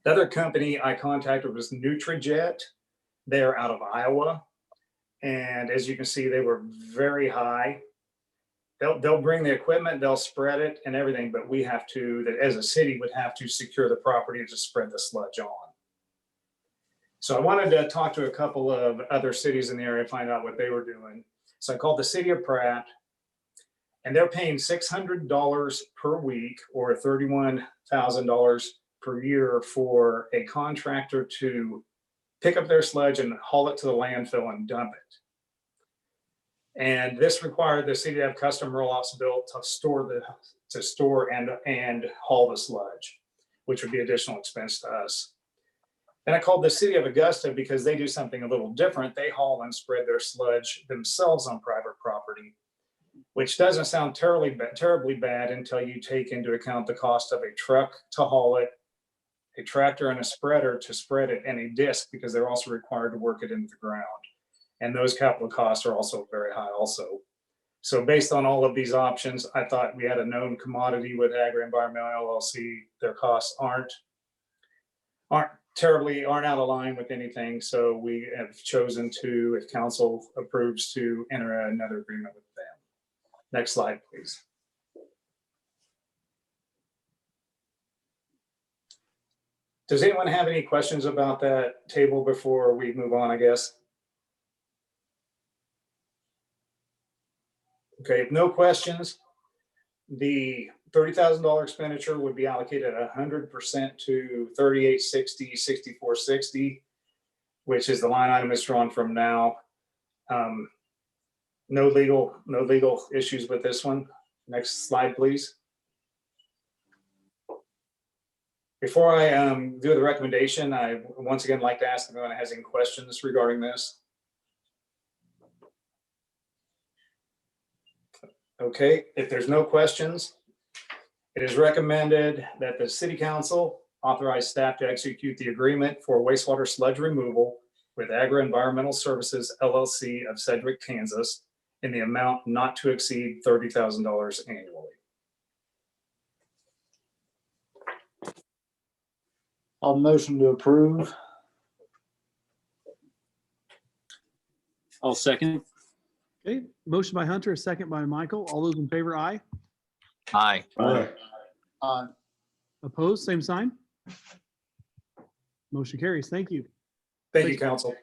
The other company I contacted was Nutrijet. They're out of Iowa. And as you can see, they were very high. They'll bring the equipment, they'll spread it and everything, but we have to, as a city, would have to secure the property to spread the sludge on. So I wanted to talk to a couple of other cities in the area, find out what they were doing. So I called the city of Pratt, and they're paying $600 per week or $31,000 per year for a contractor to pick up their sludge and haul it to the landfill and dump it. And this required the city to have custom rollouts built to store and haul the sludge, which would be additional expense to us. Then I called the city of Augusta because they do something a little different. They haul and spread their sludge themselves on private property, which doesn't sound terribly bad until you take into account the cost of a truck to haul it, a tractor and a spreader to spread it, and a disc because they're also required to work it into the ground. And those capital costs are also very high also. So based on all of these options, I thought we had a known commodity with Agri Environmental LLC. Their costs aren't out of line with anything. So we have chosen to, if council approves, to enter another agreement with them. Next slide, please. Does anyone have any questions about that table before we move on, I guess? Okay, if no questions, the $30,000 expenditure would be allocated at 100% to 3860, 6460, which is the line item it's drawn from now. No legal issues with this one. Next slide, please. Before I do the recommendation, I once again like to ask if anyone has any questions regarding this. Okay, if there's no questions, it is recommended that the city council authorize staff to execute the agreement for wastewater sludge removal with Agri Environmental Services LLC of Sedgwick, Kansas, in the amount not to exceed $30,000 annually. I'll motion to approve. I'll second. Okay, motion by Hunter, a second by Michael. All those in favor, aye. Aye. Opposed, same sign. Motion carries. Thank you. Thank you, council.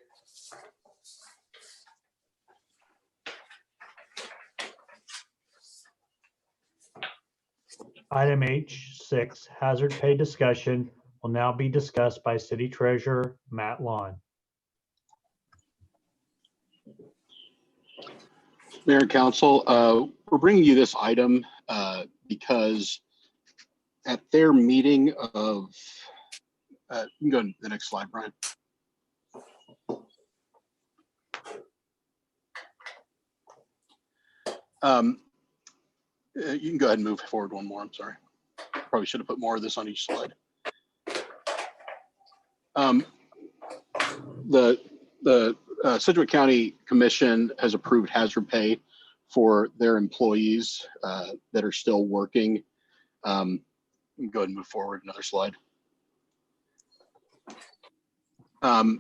Item H6, hazard pay discussion, will now be discussed by City Treasurer Matt Lawn. Mayor and Council, we're bringing you this item because at their meeting of, you can go to the next slide, Brian. You can go ahead and move forward one more. I'm sorry. Probably should have put more of this on each slide. The Sedgwick County Commission has approved hazard pay for their employees that are still working. You can go ahead and move forward another slide. Under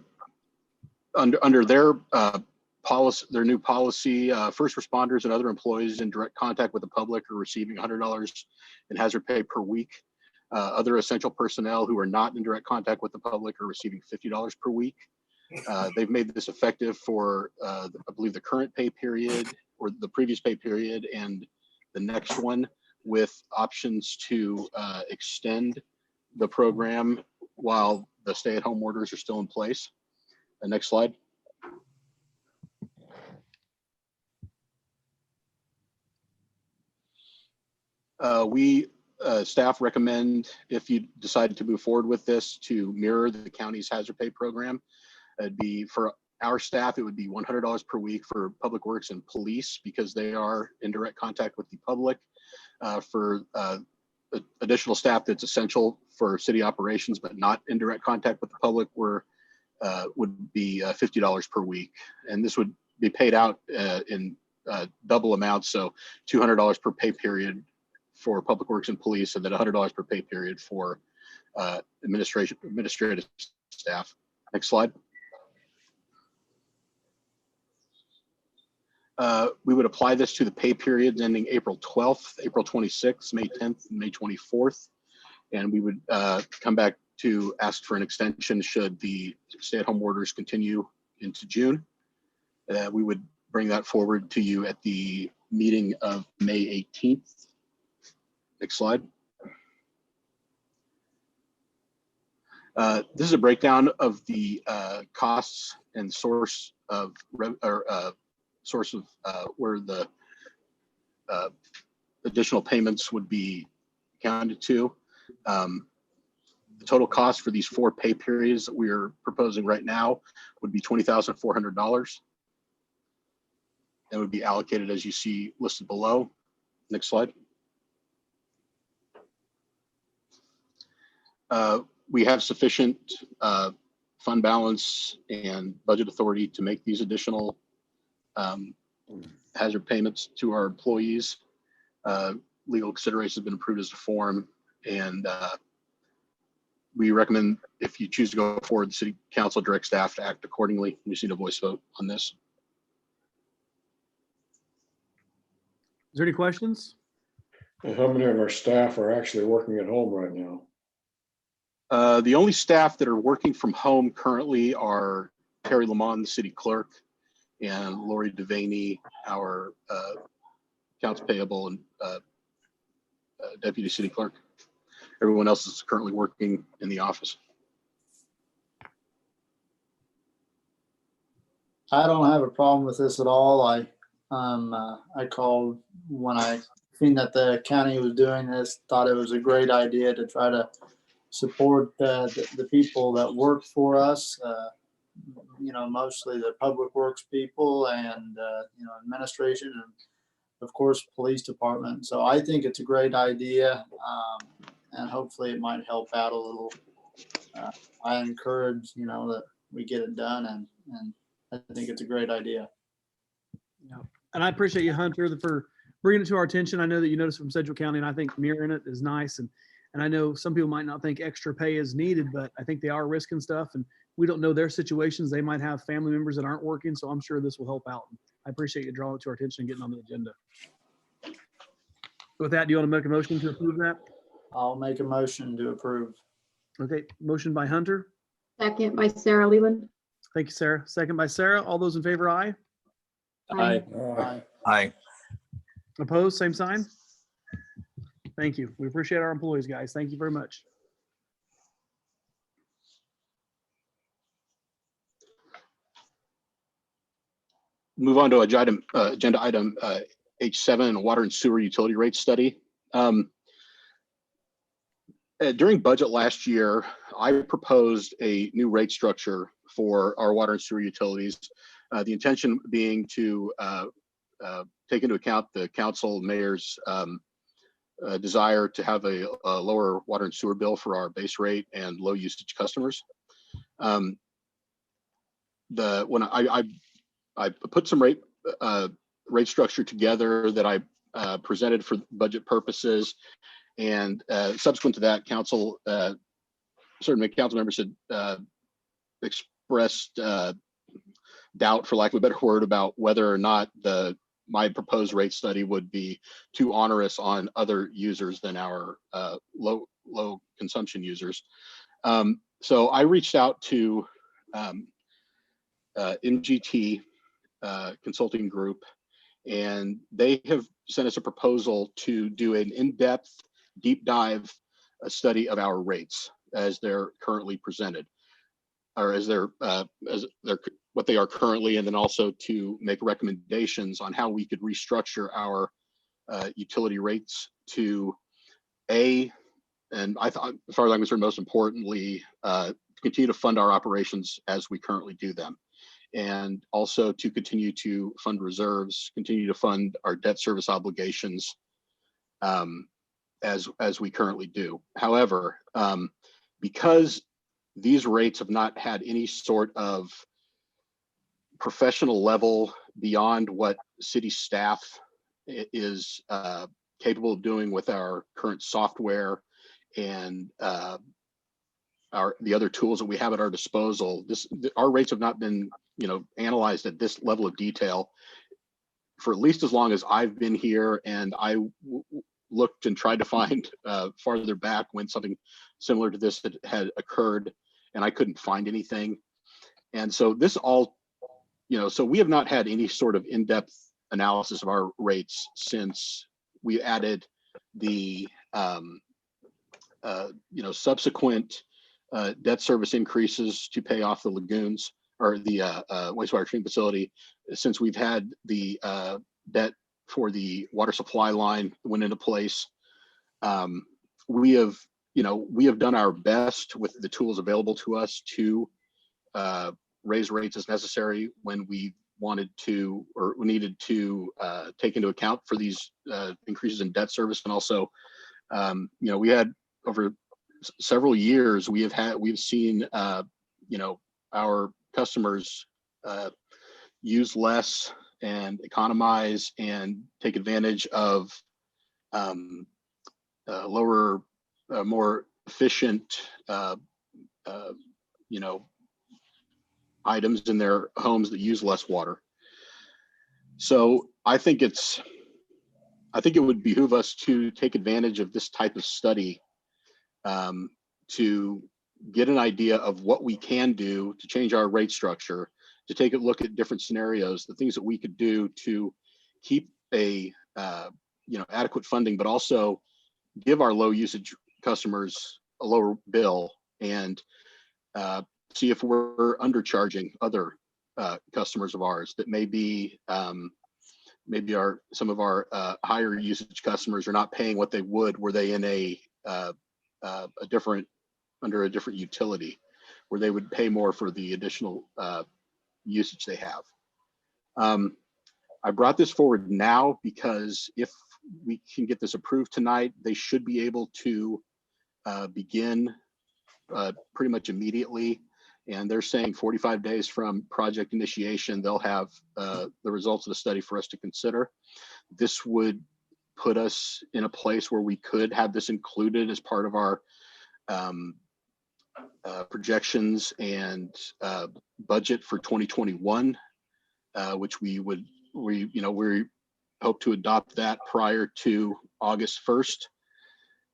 their policy, their new policy, first responders and other employees in direct contact with the public are receiving $100 in hazard pay per week. Other essential personnel who are not in direct contact with the public are receiving $50 per week. They've made this effective for, I believe, the current pay period or the previous pay period and the next one, with options to extend the program while the stay-at-home orders are still in place. The next slide. Staff recommend, if you decided to move forward with this, to mirror the county's hazard pay program. It'd be, for our staff, it would be $100 per week for public works and police because they are in direct contact with the public. For additional staff that's essential for city operations but not in direct contact with the public, would be $50 per week. And this would be paid out in double amounts, so $200 per pay period for public works and police, and then $100 per pay period for administrative staff. Next slide. We would apply this to the pay periods ending April 12th, April 26th, May 10th, and May 24th. And we would come back to ask for an extension should the stay-at-home orders continue into June. We would bring that forward to you at the meeting of May 18th. Next slide. This is a breakdown of the costs and source of where the additional payments would be accounted to. The total cost for these 4 pay periods that we are proposing right now would be $20,400. That would be allocated as you see listed below. Next slide. We have sufficient fund balance and budget authority to make these additional hazard payments to our employees. Legal consideration has been approved as a form, and we recommend, if you choose to go forward, the city council direct staff to act accordingly. We just need a voice vote on this. Is there any questions? And how many of our staff are actually working at home right now? The only staff that are working from home currently are Terry Lamont, the city clerk, and Lori Devaney, our accounts payable and deputy city clerk. Everyone else is currently working in the office. I don't have a problem with this at all. I called when I seen that the county was doing this, thought it was a great idea to try to support the people that work for us, mostly the public works people and, administration and of course, police department. So I think it's a great idea, and hopefully it might help out a little. I encourage, that we get it done, and I think it's a great idea. Yeah. And I appreciate you, Hunter, for bringing it to our attention. I know that you noticed from Sedgwick County, and I think mirroring it is nice. And I know some people might not think extra pay is needed, but I think they are risking stuff, and we don't know their situations. They might have family members that aren't working, so I'm sure this will help out. I appreciate you drawing it to our attention and getting on the agenda. With that, do you want to make a motion to approve that? I'll make a motion to approve. Okay, motion by Hunter. Second by Sarah Leland. Thank you, Sarah. Second by Sarah. All those in favor, aye. Aye. Aye. Aye. Opposed, same sign. Thank you. We appreciate our employees, guys. Thank you very much. Move on to agenda item H7, water and sewer utility rate study. During budget last year, I proposed a new rate structure for our water and sewer utilities. The intention being to take into account the council mayor's desire to have a lower water and sewer bill for our base rate and low usage customers. When I put some rate structure together that I presented for budget purposes, and subsequent to that, certain council members had expressed doubt, for lack of a better word, about whether or not my proposed rate study would be too onerous on other users than our low consumption users. So I reached out to MGT Consulting Group, and they have sent us a proposal to do an in-depth, deep dive study of our rates as they're currently presented, or as they're what they are currently, and then also to make recommendations on how we could restructure our utility rates to and I thought, as far as I'm concerned, most importantly, continue to fund our operations as we currently do them, and also to continue to fund reserves, continue to fund our debt service obligations as we currently do. However, because these rates have not had any sort of professional level beyond what city staff is capable of doing with our current software and the other tools that we have at our disposal, our rates have not been analyzed at this level of detail for at least as long as I've been here, and I looked and tried to find farther back when something similar to this had occurred, and I couldn't find anything. And so this all, so we have not had any sort of in-depth analysis of our rates since we added the subsequent debt service increases to pay off the lagoons, or the wastewater treatment facility, since we've had the debt for the water supply line went into place. We have done our best with the tools available to us to raise rates as necessary when we wanted to, or we needed to take into account for these increases in debt service. And also, we had over several years, we've seen, our customers use less and economize and take advantage of lower, more efficient, items in their homes that use less water. So I think it would behoove us to take advantage of this type of study to get an idea of what we can do to change our rate structure, to take a look at different scenarios, the things that we could do to keep adequate funding, but also give our low usage customers a lower bill, and see if we're undercharging other customers of ours that may be some of our higher usage customers are not paying what they would were they in under a different utility, where they would pay more for the additional usage they have. I brought this forward now because if we can get this approved tonight, they should be able to begin pretty much immediately. And they're saying 45 days from project initiation, they'll have the results of the study for us to consider. This would put us in a place where we could have this included as part of our projections and budget for 2021, which we hope to adopt that prior to August 1st.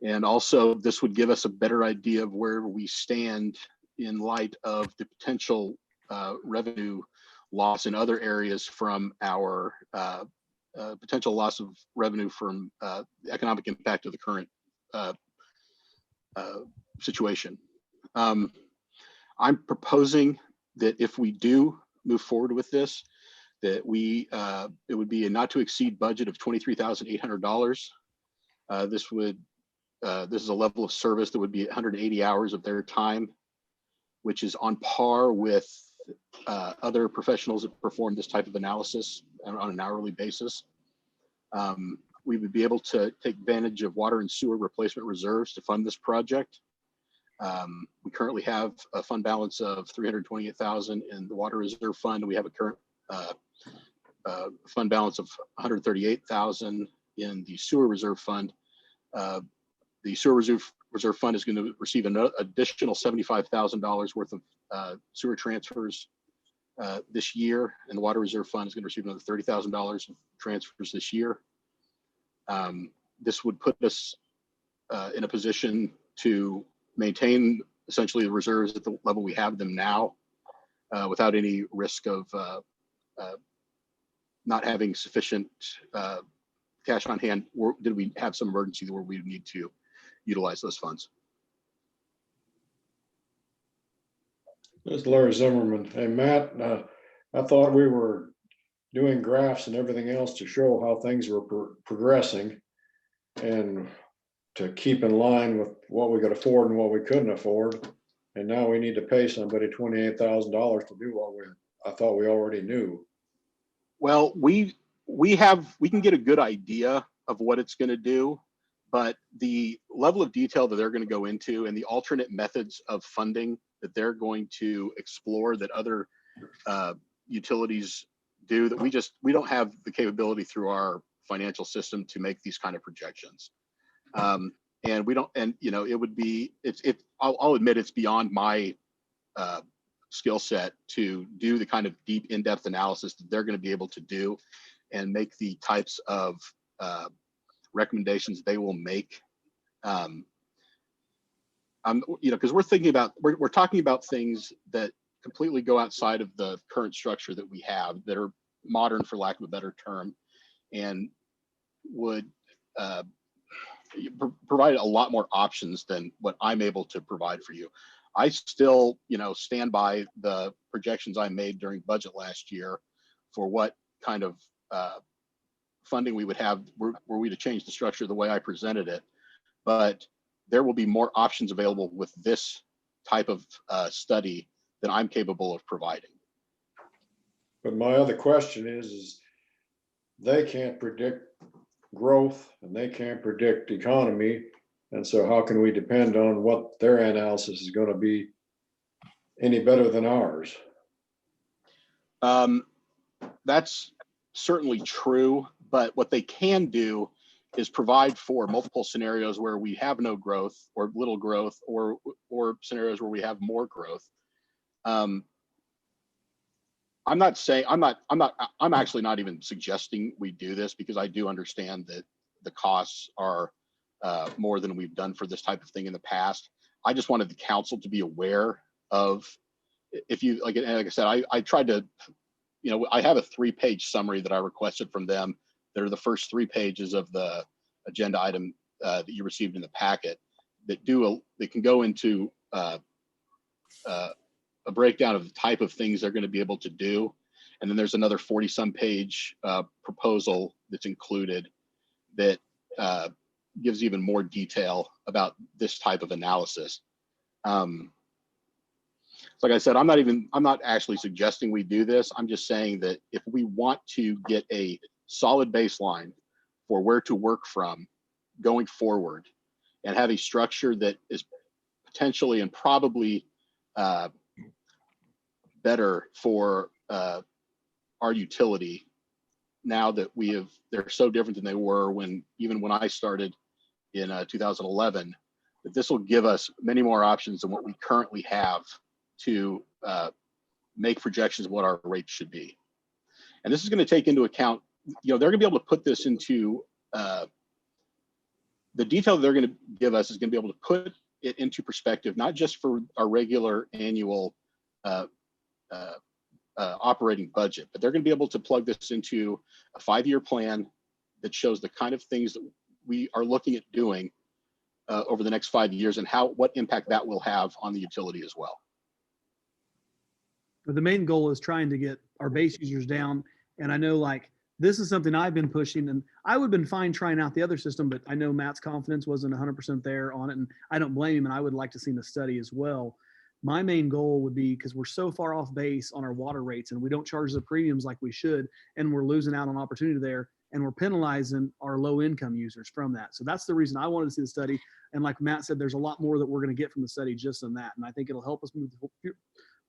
And also this would give us a better idea of where we stand in light of the potential revenue loss in other areas from our potential loss of revenue from the economic impact of the current situation. I'm proposing that if we do move forward with this, that it would be a not to exceed budget of $23,800. This is a level of service that would be 180 hours of their time, which is on par with other professionals that perform this type of analysis on an hourly basis. We would be able to take advantage of water and sewer replacement reserves to fund this project. We currently have a fund balance of $328,000 in the water reserve fund. We have a current fund balance of $138,000 in the sewer reserve fund. The sewer reserve fund is going to receive an additional $75,000 worth of sewer transfers this year, and the water reserve fund is going to receive another $30,000 of transfers this year. This would put us in a position to maintain essentially the reserves at the level we have them now, without any risk of not having sufficient cash on hand, or did we have some emergency where we need to utilize those funds. This is Larry Zimmerman. Hey, Matt, I thought we were doing graphs and everything else to show how things were progressing and to keep in line with what we could afford and what we couldn't afford. And now we need to pay somebody $28,000 to do what I thought we already knew. Well, we can get a good idea of what it's going to do, but the level of detail that they're going to go into and the alternate methods of funding that they're going to explore that other utilities do, that we don't have the capability through our financial system to make these kind of projections. And we don't, and you know, it would be, I'll admit it's beyond my skill set to do the kind of deep in-depth analysis that they're going to be able to do and make the types of recommendations they will make. You know, because we're talking about things that completely go outside of the current structure that we have, that are modern, for lack of a better term, and would provide a lot more options than what I'm able to provide for you. I still, you know, stand by the projections I made during budget last year for what kind of funding we would have were we to change the structure the way I presented it. But there will be more options available with this type of study than I'm capable of providing. But my other question is they can't predict growth and they can't predict economy. And so how can we depend on what their analysis is going to be any better than ours? That's certainly true, but what they can do is provide for multiple scenarios where we have no growth or little growth, or scenarios where we have more growth. I'm actually not even suggesting we do this, because I do understand that the costs are more than we've done for this type of thing in the past. I just wanted the council to be aware of, if you, like I said, I tried to, you know, I have a 3-page summary that I requested from them. They're the first 3 pages of the agenda item that you received in the packet, that can go into a breakdown of the type of things they're going to be able to do. And then there's another 40-some page proposal that's included that gives even more detail about this type of analysis. Like I said, I'm not actually suggesting we do this. I'm just saying that if we want to get a solid baseline for where to work from going forward, and have a structure that is potentially and probably better for our utility, now that they're so different than they were even when I started in 2011, that this will give us many more options than what we currently have to make projections of what our rates should be. And this is going to take into account, you know, they're going to be able to put this into the detail they're going to give us is going to be able to put it into perspective, not just for our regular annual operating budget, but they're going to be able to plug this into a 5-year plan that shows the kind of things that we are looking at doing over the next 5 years and what impact that will have on the utility as well. But the main goal is trying to get our base users down. And I know like this is something I've been pushing, and I would have been fine trying out the other system, but I know Matt's confidence wasn't 100% there on it, and I don't blame him, and I would like to see the study as well. My main goal would be, because we're so far off base on our water rates and we don't charge the premiums like we should, and we're losing out on opportunity there, and we're penalizing our low income users from that. So that's the reason I wanted to see the study. And like Matt said, there's a lot more that we're going to get from the study just on that. And I think it'll help us move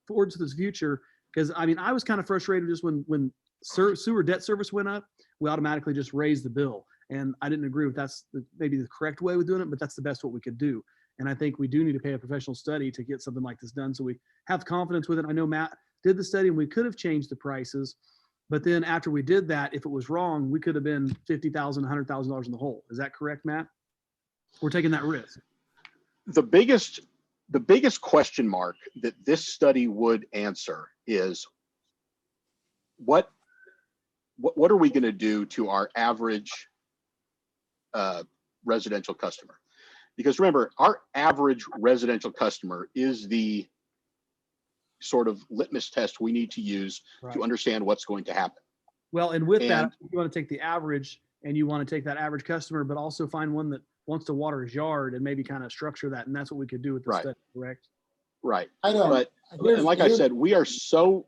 forward to this future. Because I mean, I was kind of frustrated just when sewer debt service went up, we automatically just raised the bill. And I didn't agree with that's maybe the correct way of doing it, but that's the best what we could do. And I think we do need to pay a professional study to get something like this done, so we have confidence with it. I know Matt did the study and we could have changed the prices, but then after we did that, if it was wrong, we could have been $50,000, $100,000 in the hole. Is that correct, Matt? We're taking that risk. The biggest question mark that this study would answer is what are we going to do to our average residential customer? Because remember, our average residential customer is the sort of litmus test we need to use to understand what's going to happen. Well, and with that, you want to take the average, and you want to take that average customer, but also find one that wants to water his yard and maybe kind of structure that. And that's what we could do with the study, correct? Right. I don't. But and like I said, we are so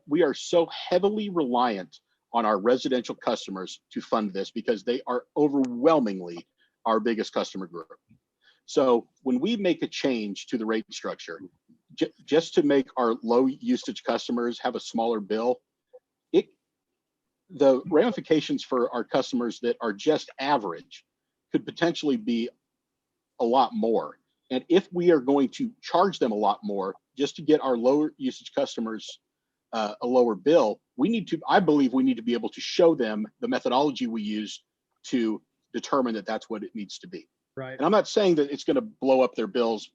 heavily reliant on our residential customers to fund this because they are overwhelmingly our biggest customer group. So when we make a change to the rate structure, just to make our low usage customers have a smaller bill, the ramifications for our customers that are just average could potentially be a lot more. And if we are going to charge them a lot more just to get our lower usage customers a lower bill, I believe we need to be able to show them the methodology we use to determine that that's what it needs to be. Right. And I'm not saying that it's going to blow up their bills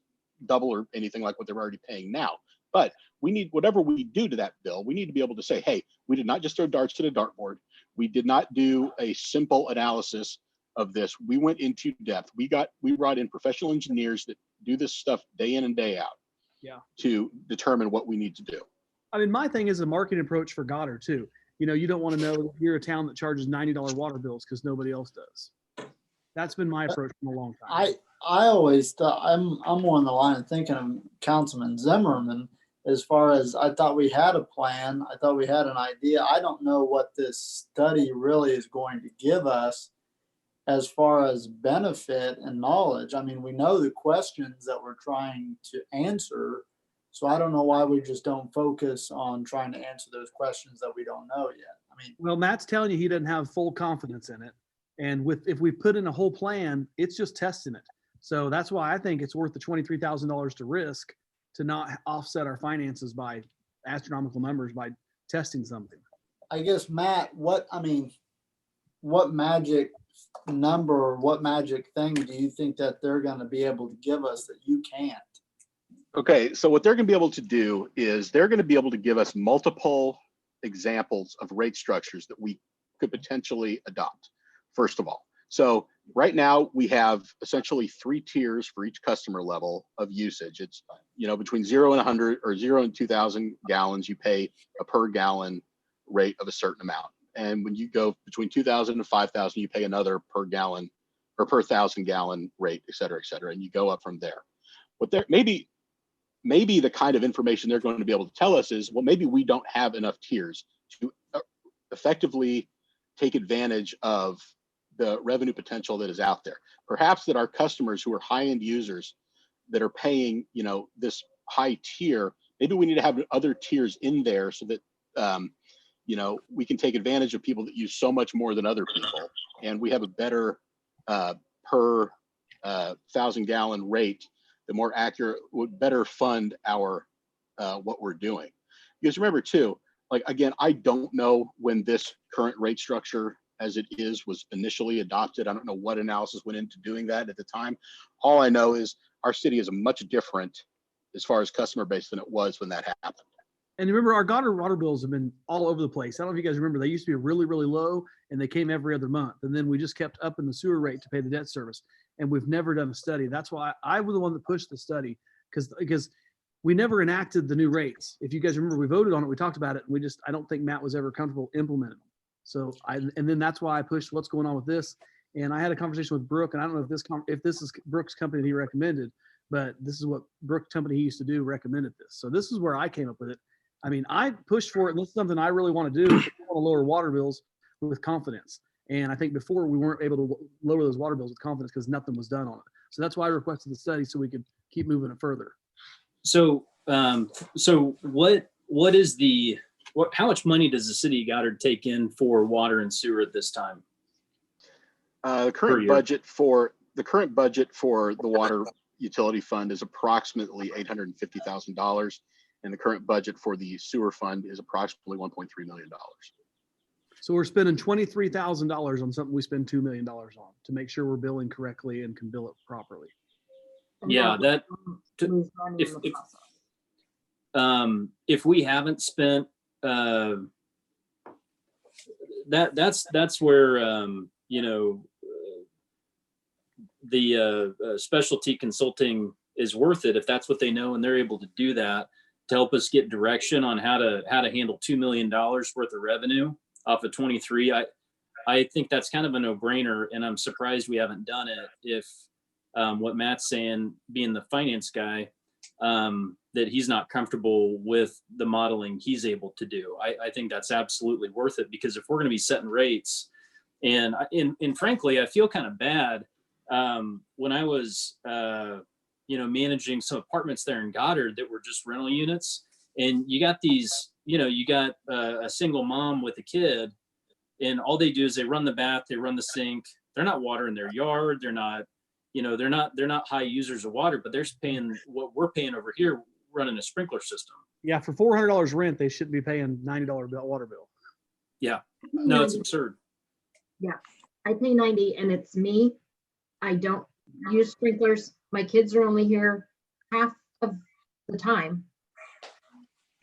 double or anything like what they're already paying now, but we need, whatever we do to that bill, we need to be able to say, hey, we did not just throw darts to the dartboard. We did not do a simple analysis of this. We went into depth. We brought in professional engineers that do this stuff day in and day out. Yeah. To determine what we need to do. I mean, my thing is a marketing approach for Goddard too. You know, you don't want to know that you're a town that charges $90 water bills because nobody else does. That's been my approach from a long time. I always thought I'm more on the line of thinking of Councilman Zimmerman. As far as I thought we had a plan, I thought we had an idea. I don't know what this study really is going to give us as far as benefit and knowledge. I mean, we know the questions that we're trying to answer, so I don't know why we just don't focus on trying to answer those questions that we don't know yet. I mean, well, Matt's telling you he doesn't have full confidence in it. And if we put in a whole plan, it's just testing it. So that's why I think it's worth the $23,000 to risk to not offset our finances by astronomical numbers by testing something. I guess, Matt, what magic number or what magic thing do you think that they're going to be able to give us that you can't? Okay, so what they're going to be able to do is they're going to be able to give us multiple examples of rate structures that we could potentially adopt, first of all. So right now we have essentially 3 tiers for each customer level of usage. It's, you know, between 0 and 100 or 0 and 2,000 gallons, you pay a per gallon rate of a certain amount. And when you go between 2,000 and 5,000, you pay another per gallon or per 1,000 gallon rate, et cetera, and you go up from there. What they're maybe the kind of information they're going to be able to tell us is, well, maybe we don't have enough tiers to effectively take advantage of the revenue potential that is out there. Perhaps that our customers who are high-end users that are paying, you know, this high tier, maybe we need to have other tiers in there so that, you know, we can take advantage of people that use so much more than other people, and we have a better per 1,000 gallon rate, the more accurate, would better fund our what we're doing. Because remember too, like, again, I don't know when this current rate structure as it was initially adopted. I don't know what analysis went into doing that at the time. All I know is our city is much different as far as customer base than it was when that happened. And remember, our Goddard water bills have been all over the place. I don't know if you guys remember, they used to be really, really low and they came every other month. And then we just kept up in the sewer rate to pay the debt service. And we've never done a study. That's why I was the one that pushed the study because we never enacted the new rates. If you guys remember, we voted on it, we talked about it. And I don't think Matt was ever comfortable implementing them. So and then that's why I pushed what's going on with this. And I had a conversation with Brooke, and I don't know if this is Brooke's company that he recommended, but this is what Brooke's company he used to do recommended this. So this is where I came up with it. I mean, I pushed for it, and this is something I really want to do. I want to lower water bills with confidence. And I think before we weren't able to lower those water bills with confidence because nothing was done on it. So that's why I requested the study so we could keep moving it further. So, what is how much money does the city of Goddard take in for water and sewer at this time? The current budget for the water utility fund is approximately $850,000. And the current budget for the sewer fund is approximately $1.3 million. So we're spending $23,000 on something we spend $2 million on to make sure we're billing correctly and can bill it properly. Yeah, if we haven't spent that's where the specialty consulting is worth it if that's what they know and they're able to do that to help us get direction on how to handle $2 million worth of revenue off of 23. I think that's kind of a no-brainer, and I'm surprised we haven't done it. If what Matt's saying, being the finance guy, that he's not comfortable with the modeling he's able to do. I think that's absolutely worth it, because if we're going to be setting rates, and frankly, I feel kind of bad when I was managing some apartments there in Goddard that were just rental units, and you got these, you got a single mom with a kid, and all they do is they run the bath, they run the sink. They're not watering their yard. They're not, they're not high users of water, but they're paying what we're paying over here running a sprinkler system. Yeah, for $400 rent, they shouldn't be paying $90 water bill. Yeah, no, it's absurd. Yeah, I pay 90 and it's me. I don't use sprinklers. My kids are only here half of the time.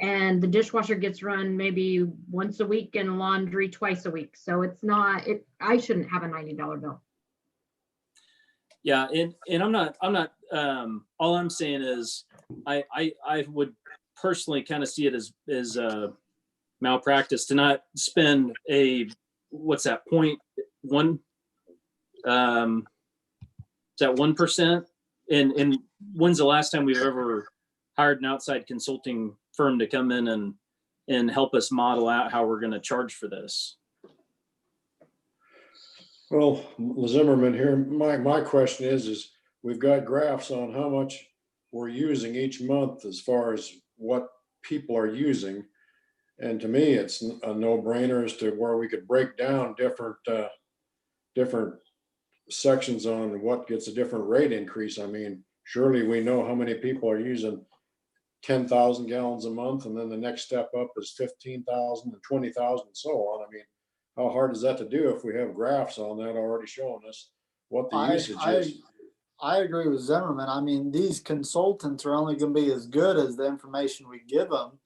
And the dishwasher gets run maybe once a week and laundry twice a week. So it's not, I shouldn't have a $90 bill. Yeah, and I'm not all I'm saying is I would personally kind of see it as malpractice to not spend what's that, 0.1 is that 1%? And when's the last time we've ever hired an outside consulting firm to come in and help us model out how we're going to charge for this? Well, Zimmerman here, my question is we've got graphs on how much we're using each month as far as what people are using. And to me, it's a no-brainer as to where we could break down different sections on what gets a different rate increase. I mean, surely we know how many people are using 10,000 gallons a month, and then the next step up is 15,000 and 20,000 and so on. I mean, how hard is that to do if we have graphs on that already showing us what the usage is? I agree with Zimmerman. I mean, these consultants are only going to be as good as the information we give them.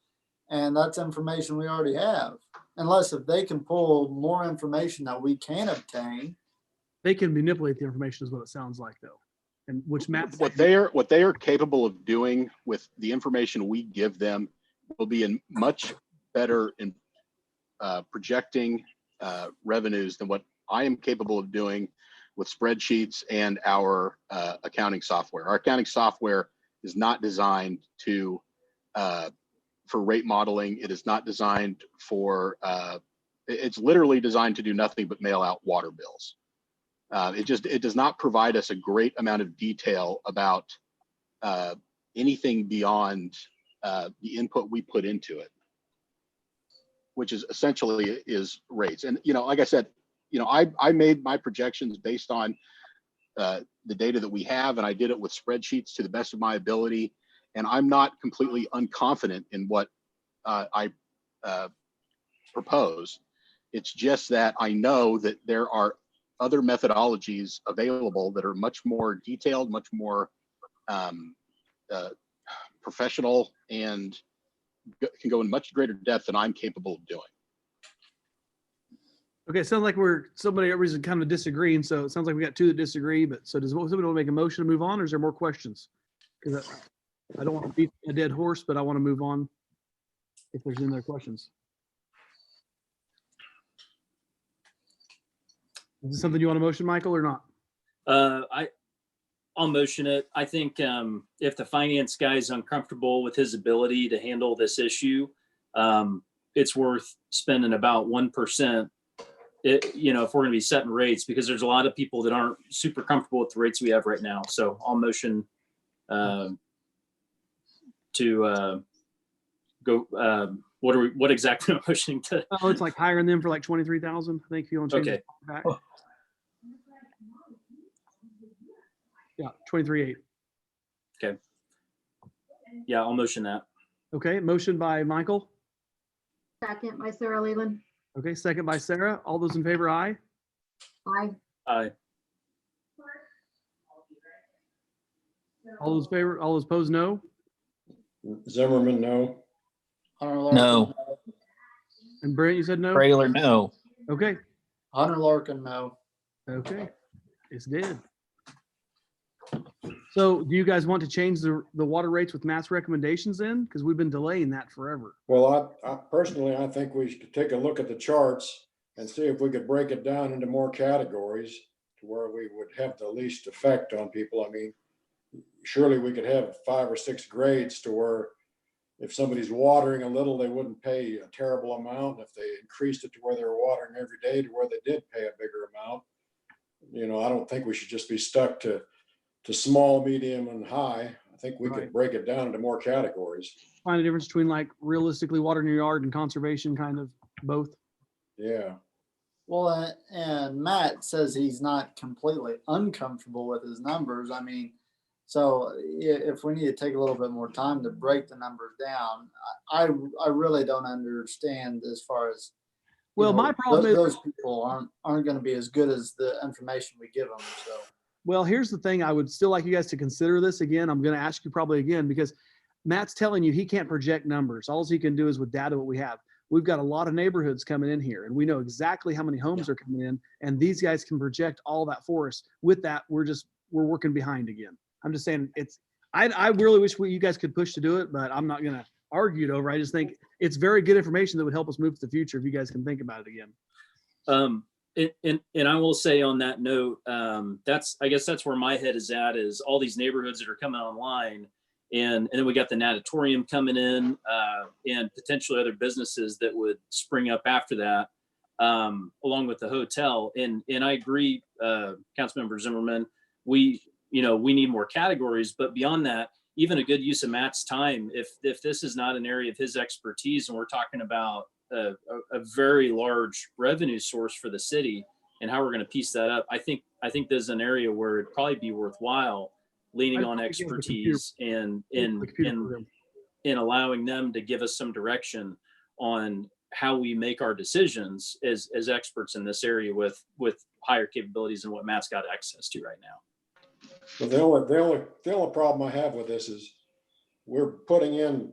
And that's information we already have. Unless if they can pull more information that we can obtain. They can manipulate the information is what it sounds like, though. And which Matt, what they are capable of doing with the information we give them will be in much better in projecting revenues than what I am capable of doing with spreadsheets and our accounting software. Our accounting software is not designed for rate modeling. It is not designed for, it's literally designed to do nothing but mail out water bills. It does not provide us a great amount of detail about anything beyond the input we put into it, which is essentially is rates. And, like I said, I made my projections based on the data that we have, and I did it with spreadsheets to the best of my ability. And I'm not completely unconfident in what I propose. It's just that I know that there are other methodologies available that are much more detailed, much more professional, and can go in much greater depth than I'm capable of doing. Okay, sounds like everybody's kind of disagreeing. So it sounds like we got two that disagree. But so does somebody want to make a motion to move on, or is there more questions? Because I don't want to beat a dead horse, but I want to move on if there's any other questions. Is this something you want to motion, Michael, or not? I'll motion it. I think if the finance guy is uncomfortable with his ability to handle this issue, it's worth spending about 1%. If we're going to be setting rates, because there's a lot of people that aren't super comfortable with the rates we have right now. So I'll motion to go. What exactly am I motioning to? Oh, it's like hiring them for like 23,000. I think if you want to change it back. Yeah, 23.8. Okay. Yeah, I'll motion that. Okay, motion by Michael. Second by Sarah Leland. Okay, second by Sarah. All those in favor, aye. Aye. Aye. All those opposed, no. Zimmerman, no. Hunter Larkin, No. And Brent, you said no? Trailer, no. Okay, Hunter Larkin, no. okay. It's dead. So do you guys want to change the water rates with Matt's recommendations then? Because we've been delaying that forever. Well, I personally, I think we should take a look at the charts and see if we could break it down into more categories to where we would have the least effect on people. I mean, surely we could have 5 or 6 grades to where if somebody's watering a little, they wouldn't pay a terrible amount. If they increased it to where they were watering every day to where they did pay a bigger amount, I don't think we should just be stuck to small, medium, and high. I think we could break it down into more categories. Find a difference between like realistically watering your yard and conservation, kind of both. Yeah. Well, and Matt says he's not completely uncomfortable with his numbers. I mean, so if we need to take a little bit more time to break the numbers down, I really don't understand as far as. Well, my problem is those people aren't going to be as good as the information we give them. So. Well, here's the thing. I would still like you guys to consider this again. I'm going to ask you probably again, because Matt's telling you he can't project numbers. All he can do is with data what we have. We've got a lot of neighborhoods coming in here, and we know exactly how many homes are coming in, and these guys can project all that for us. With that, we're working behind again. I'm just saying I really wish you guys could push to do it, but I'm not going to argue it over. I just think it's very good information that would help us move to the future if you guys can think about it again. And I will say on that note, I guess that's where my head is at, is all these neighborhoods that are coming online, and then we got the natatorium coming in, and potentially other businesses that would spring up after that, along with the hotel. And I agree, Councilmember Zimmerman, we need more categories, but beyond that, even a good use of Matt's time, if this is not an area of his expertise, and we're talking about a very large revenue source for the city and how we're going to piece that up, I think there's an area where it'd probably be worthwhile leaning on expertise and allowing them to give us some direction on how we make our decisions as experts in this area with higher capabilities than what Matt's got access to right now. Well, the only problem I have with this is we're putting in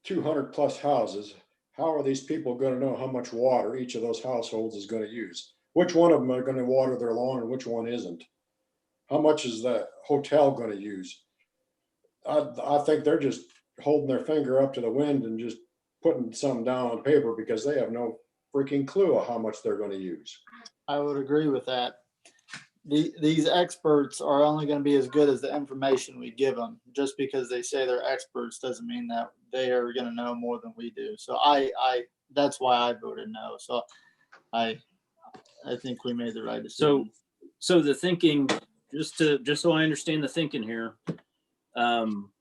200 plus houses. How are these people going to know how much water each of those households is going to use? Which one of them are going to water their lawn and which one isn't? How much is the hotel going to use? I think they're just holding their finger up to the wind and just putting something down on paper because they have no freaking clue of how much they're going to use. I would agree with that. These experts are only going to be as good as the information we give them. Just because they say they're experts doesn't mean that they are going to know more than we do. So that's why I voted no. So I think we made the right decision. So the thinking, just so I understand the thinking here,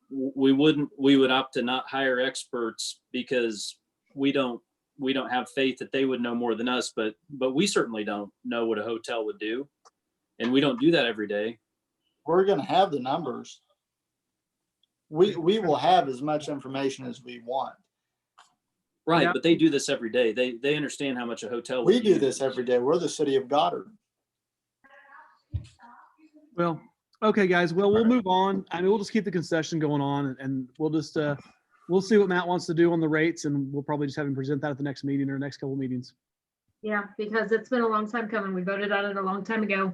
we would opt to not hire experts because we don't have faith that they would know more than us, but we certainly don't know what a hotel would do. And we don't do that every day. We're going to have the numbers. We will have as much information as we want. Right, Yeah. but they do this every day. They understand how much a hotel would We do use. this every day. We're the city of Goddard. Well, okay, guys. Well, we'll move on. I mean, we'll just keep the concession going on, and we'll just we'll see what Matt wants to do on the rates, and we'll probably just have him present that at the next meeting or next couple meetings. Yeah, because it's been a long time coming. We voted on it a long time ago.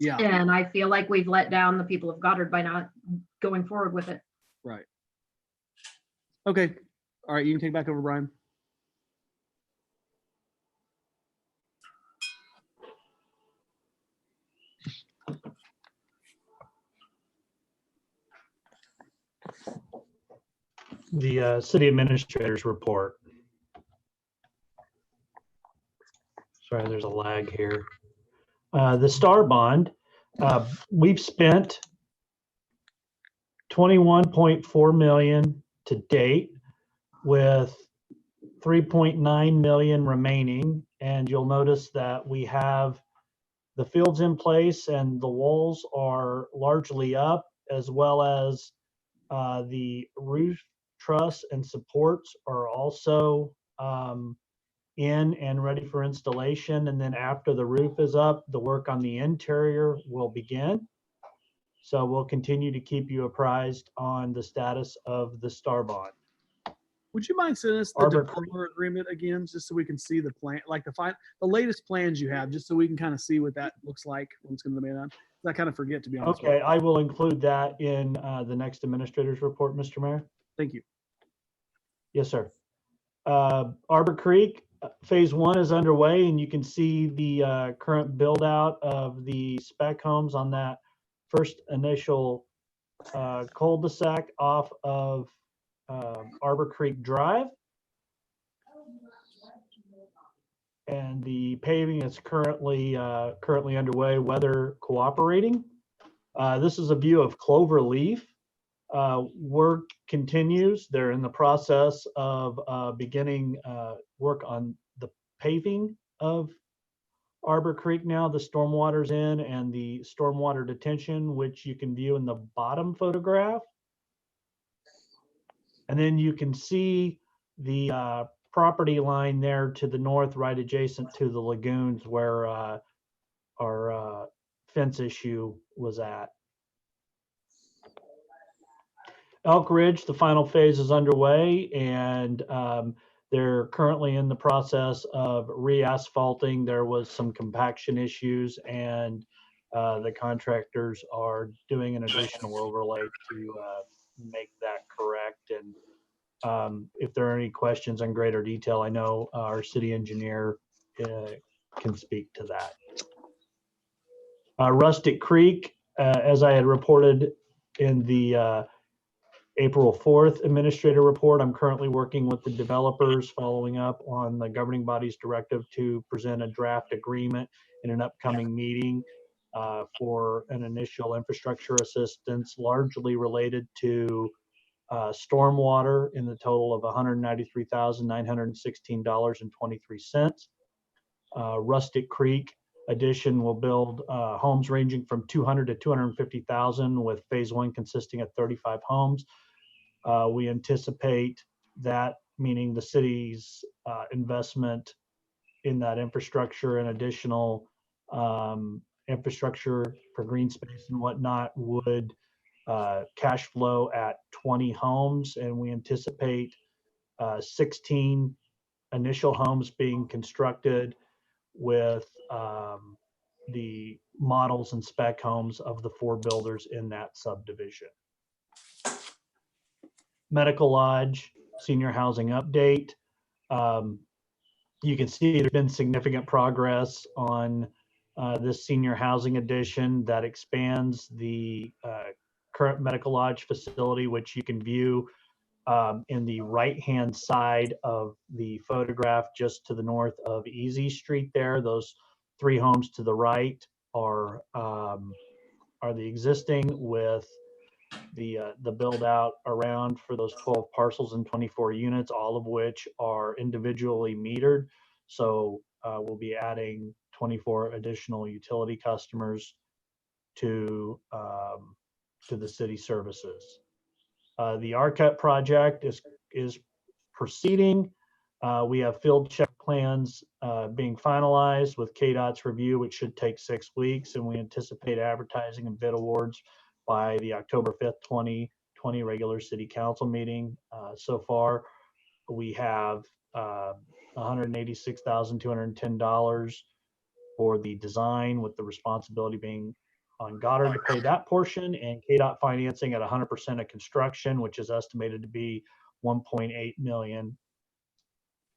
Yeah. And I feel like we've let down the people of Goddard by not going forward with it. Right. Okay. All right. You can take back over, Brian. The city administrator's report. Sorry, there's a lag here. The STAR bond, we've spent $21.4 million to date, with 3.9 million remaining. And you'll notice that we have the fields in place and the walls are largely up, as well as the roof truss and supports are also in and ready for installation. And then after the roof is up, the work on the interior will begin. So we'll continue to keep you apprised on the status of the STAR bond. Would you mind sending us the developer agreement again, just so we can see the plan, like the latest plans you have, just so we can kind of see what that looks like when it's going to be done? I kind of forget, to be honest. Okay, I will include that in the next administrator's report, Mr. Mayor. Thank you. Yes, sir. Arbor Creek, phase 1 is underway, and you can see the current build out of the spec homes on that first initial cul-de-sac off of Arbor Creek Drive. And the paving is currently underway, weather cooperating. This is a view of Clover Leaf. Work continues. They're in the process of beginning work on the paving of Arbor Creek now. The stormwater's in, and the stormwater detention, which you can view in the bottom photograph. And then you can see the property line there to the north, right adjacent to the lagoons where our fence issue was at. Elk Ridge, the final phase is underway, and they're currently in the process of re-asphalting. There was some compaction issues, and the contractors are doing an additional overlay to make that correct. And if there are any questions in greater detail, I know our city engineer can speak to that. Rustic Creek, as I had reported in the April 4th administrator report, I'm currently working with the developers, following up on the governing body's directive to present a draft agreement in an upcoming meeting for an initial infrastructure assistance, largely related to stormwater in the total of $193,916.23. Rustic Creek addition will build homes ranging from 200 to 250,000, with phase 1 consisting of 35 homes. We anticipate that, meaning the city's investment in that infrastructure and additional infrastructure for green space and whatnot, would cash flow at 20 homes. And we anticipate 16 initial homes being constructed, with the models and spec homes of the 4 builders in that subdivision. Medical Lodge senior housing update. You can see there's been significant progress on this senior housing addition that expands the current Medical Lodge facility, which you can view in the right-hand side of the photograph, just to the north of Easy Street there. Those 3 homes to the right are the existing, with the build out around for those 12 parcels and 24 units, all of which are individually metered. So we'll be adding 24 additional utility customers to the city services. The RCUT project is proceeding. We have field check plans being finalized with KDOT's review, which should take 6 weeks, and we anticipate advertising and bid awards by the October 5th, 2020 regular city council meeting. So far, we have $186,210 for the design, with the responsibility being on Goddard to pay that portion, and KDOT financing at 100% of construction, which is estimated to be 1.8 million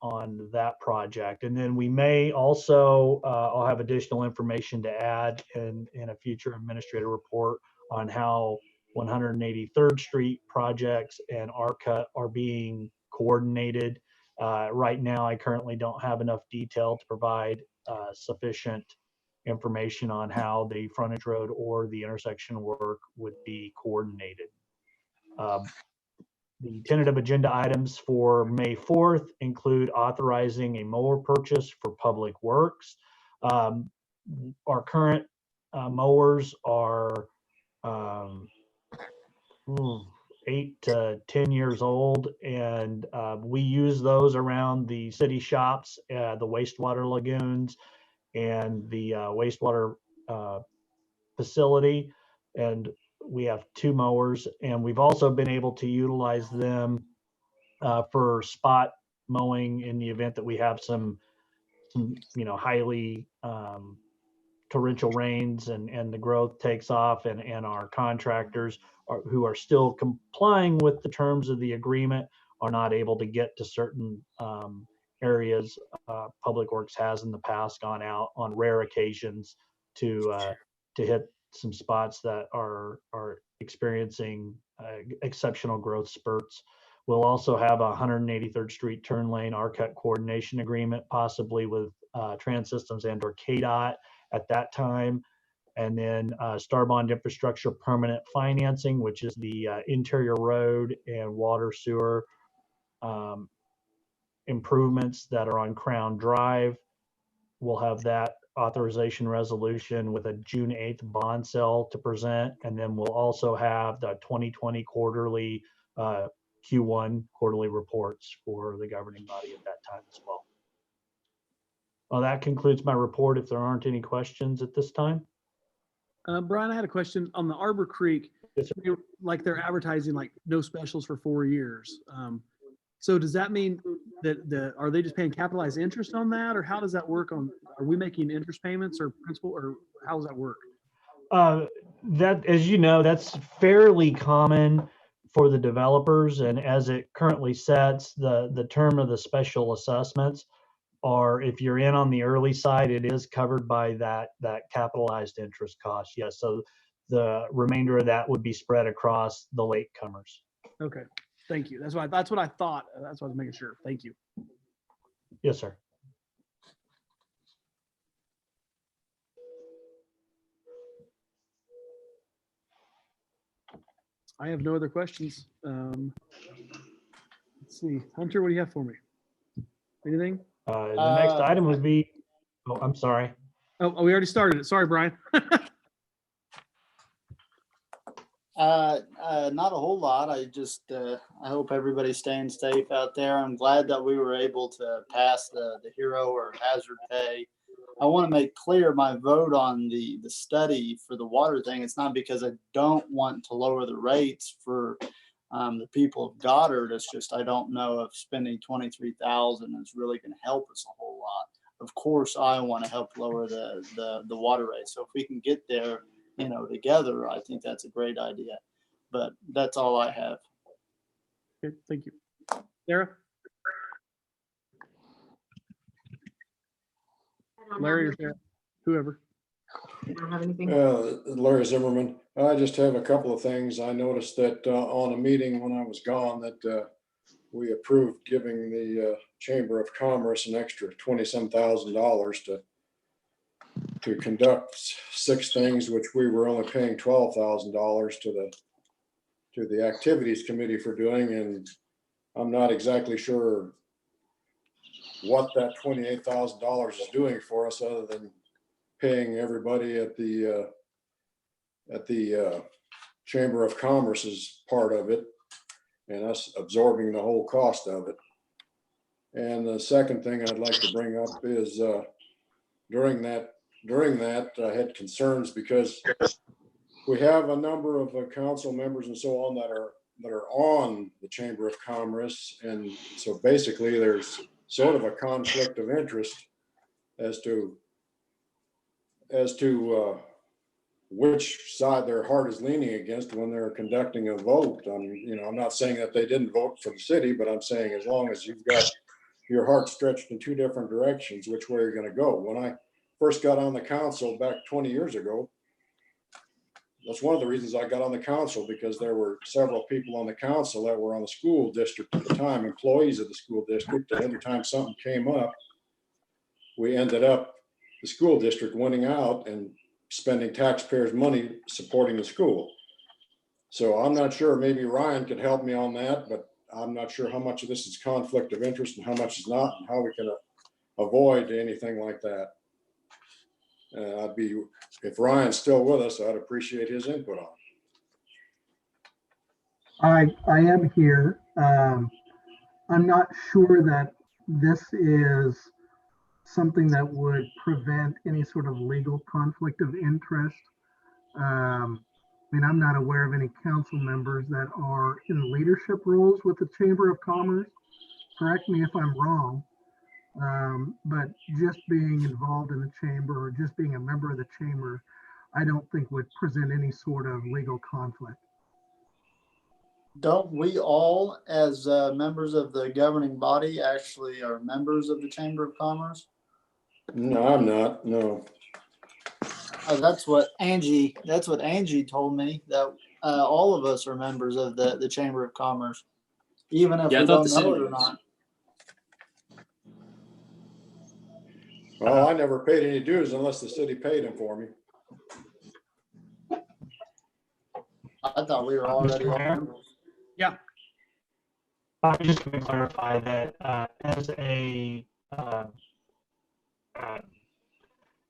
on that project. And then we may also, I'll have additional information to add in a future administrative report on how 183rd Street projects and RCUT are being coordinated. Right now, I currently don't have enough detail to provide sufficient information on how the frontage road or the intersection work would be coordinated. The tentative agenda items for May 4th include authorizing a mower purchase for Public Works. Our current mowers are 8 to 10 years old, and we use those around the city shops, the wastewater lagoons, and the wastewater facility. And we have 2 mowers, and we've also been able to utilize them for spot mowing in the event that we have some highly torrential rains and the growth takes off, and our contractors who are still complying with the terms of the agreement are not able to get to certain areas. Public Works has in the past gone out on rare occasions to hit some spots that are experiencing exceptional growth spurts. We'll also have a 183rd Street turn lane RCUT coordination agreement, possibly with Trans Systems and or KDOT at that time. And then Star Bond Infrastructure permanent financing, which is the interior road and water sewer improvements that are on Crown Drive. We'll have that authorization resolution with a June 8th bond sale to present. And then we'll also have the 2020 quarterly Q1 quarterly reports for the governing body at that time as well. Well, that concludes my report. If there aren't any questions at this time. Brian, I had a question on the Arbor Creek. Yes, sir. Like they're advertising like no specials for 4 years. So does that mean that are they just paying capitalized interest on that, or how does that work? Are we making interest payments or principal, or how does that work? That, as you know, that's fairly common for the developers, and as it currently sets, the term of the special assessments are, if you're in on the early side, it is covered by that capitalized interest cost. Yes, so the remainder of that would be spread across the latecomers. Okay, thank you. That's what I thought. That's what I was making sure. Thank you. Yes, sir. I have no other questions. Let's see, Hunter, what do you have for me? Anything? The next item would be, oh, I'm sorry. Oh, we already started it. Sorry, Brian. Not a whole lot. I just, I hope everybody's staying safe out there. I'm glad that we were able to pass the hero or hazard pay. I want to make clear my vote on the study for the water thing. It's not because I don't want to lower the rates for the people of Goddard. It's just I don't know if spending $23,000 is really going to help us a whole lot. Of course, I want to help lower the water rate. So if we can get there, together, I think that's a great idea. But that's all I have. Okay, thank you. Sarah? Larry or Sarah? Whoever. I don't have anything. Larry Zimmerman. I just have a couple of things. I noticed that on a meeting when I was gone that we approved giving the Chamber of Commerce an extra $20-some thousand to conduct 6 things, which we were only paying $12,000 to the activities committee for doing. And I'm not exactly sure what that $28,000 is doing for us, other than paying everybody at the Chamber of Commerce's part of it, and us absorbing the whole cost of it. And the second thing I'd like to bring up is during that I had concerns because we have a number of council members and so on that are that are on the Chamber of Commerce. And so basically there's sort of a conflict of interest as to which side their heart is leaning against when they're conducting a vote. I'm not saying that they didn't vote for the city, but I'm saying as long as you've got your heart stretched in two different directions, which way you're going to go. When I first got on the council back 20 years ago, that's one of the reasons I got on the council, because there were several people on the council that were on the school district at the time, employees of the school district. And every time something came up, we ended up, the school district winning out and spending taxpayers' money supporting the school. So I'm not sure, maybe Ryan could help me on that, but I'm not sure how much of this is conflict of interest and how much is not, and how we can avoid anything like that. If Ryan's still with us, I'd appreciate his input on it. I am here. I'm not sure that this is something that would prevent any sort of legal conflict of interest. I'm not aware of any council members that are in leadership roles with the Chamber of Commerce. Correct me if I'm wrong. But just being involved in the chamber or just being a member of the chamber, I don't think would present any sort of legal conflict. Don't we all, as members of the governing body, actually are members of the Chamber of Commerce? No, I'm not. No. That's what Angie told me, that all of us are members of the Chamber of Commerce, even if we don't know it or not. Well, I never paid any dues unless the city paid them for me. I thought we were already all members. Yeah. I'm just going to clarify that as a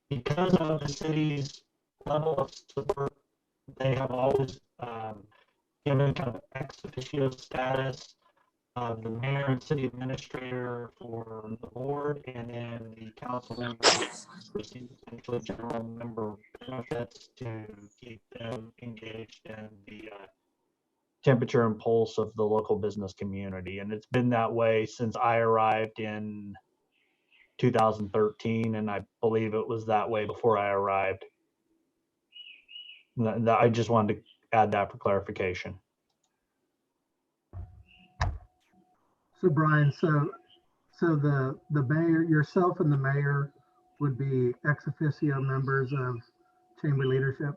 because of the city's level of support, they have always given kind of ex officio status of the mayor and city administrator for the board, and then the council members receive essentially general member benefits to keep them engaged in the temperature and pulse of the local business community. And it's been that way since I arrived in 2013, and I believe it was that way before I arrived. I just wanted to add that for clarification. So Brian, so the mayor, yourself and the mayor would be ex officio members of chamber leadership?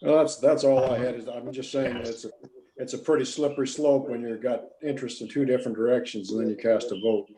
Well, that's all I had. I'm just saying it's a pretty slippery slope when you've got interest in two different directions and then you cast a vote.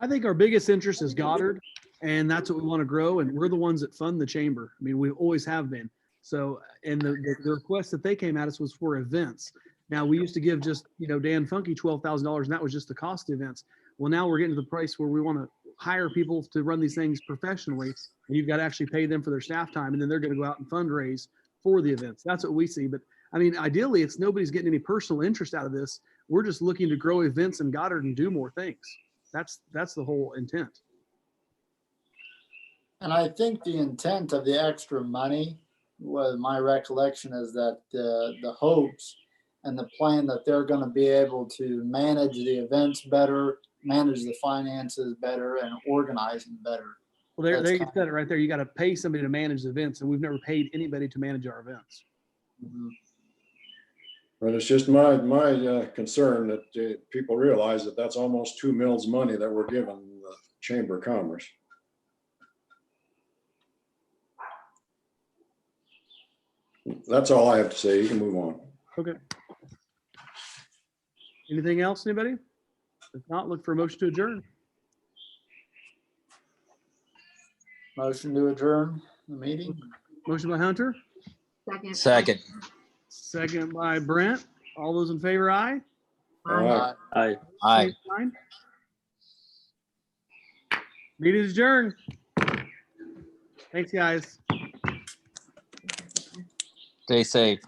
I think our biggest interest is Goddard, and that's what we want to grow. And we're the ones that fund the chamber. I mean, we always have been. So, and the request that they came at us was for events. Now, we used to give just, Dan Funky $12,000, and that was just the cost of events. Well, now we're getting to the price where we want to hire people to run these things professionally, and you've got to actually pay them for their staff time, and then they're going to go out and fundraise for the events. That's what we see. But I mean, ideally, it's nobody's getting any personal interest out of this. We're just looking to grow events in Goddard and do more things. That's the whole intent. And I think the intent of the extra money, well, my recollection is that the hopes and the plan that they're going to be able to manage the events better, manage the finances better, and organize them better. Well, there you said it right there. You got to pay somebody to manage the events, and we've never paid anybody to manage our events. Mm-hmm. But it's just my concern that people realize that that's almost 2 mils money that we're giving the Chamber of Commerce. That's all I have to say. You can move on. Okay. Anything else, anybody? If not, look for a motion to adjourn. Motion to adjourn the meeting. Motion by Hunter. Second. Second by Brent. All those in favor, aye? Aye. Aye. Aye. Fine. Meeting is adjourned. Thanks, guys. Stay safe.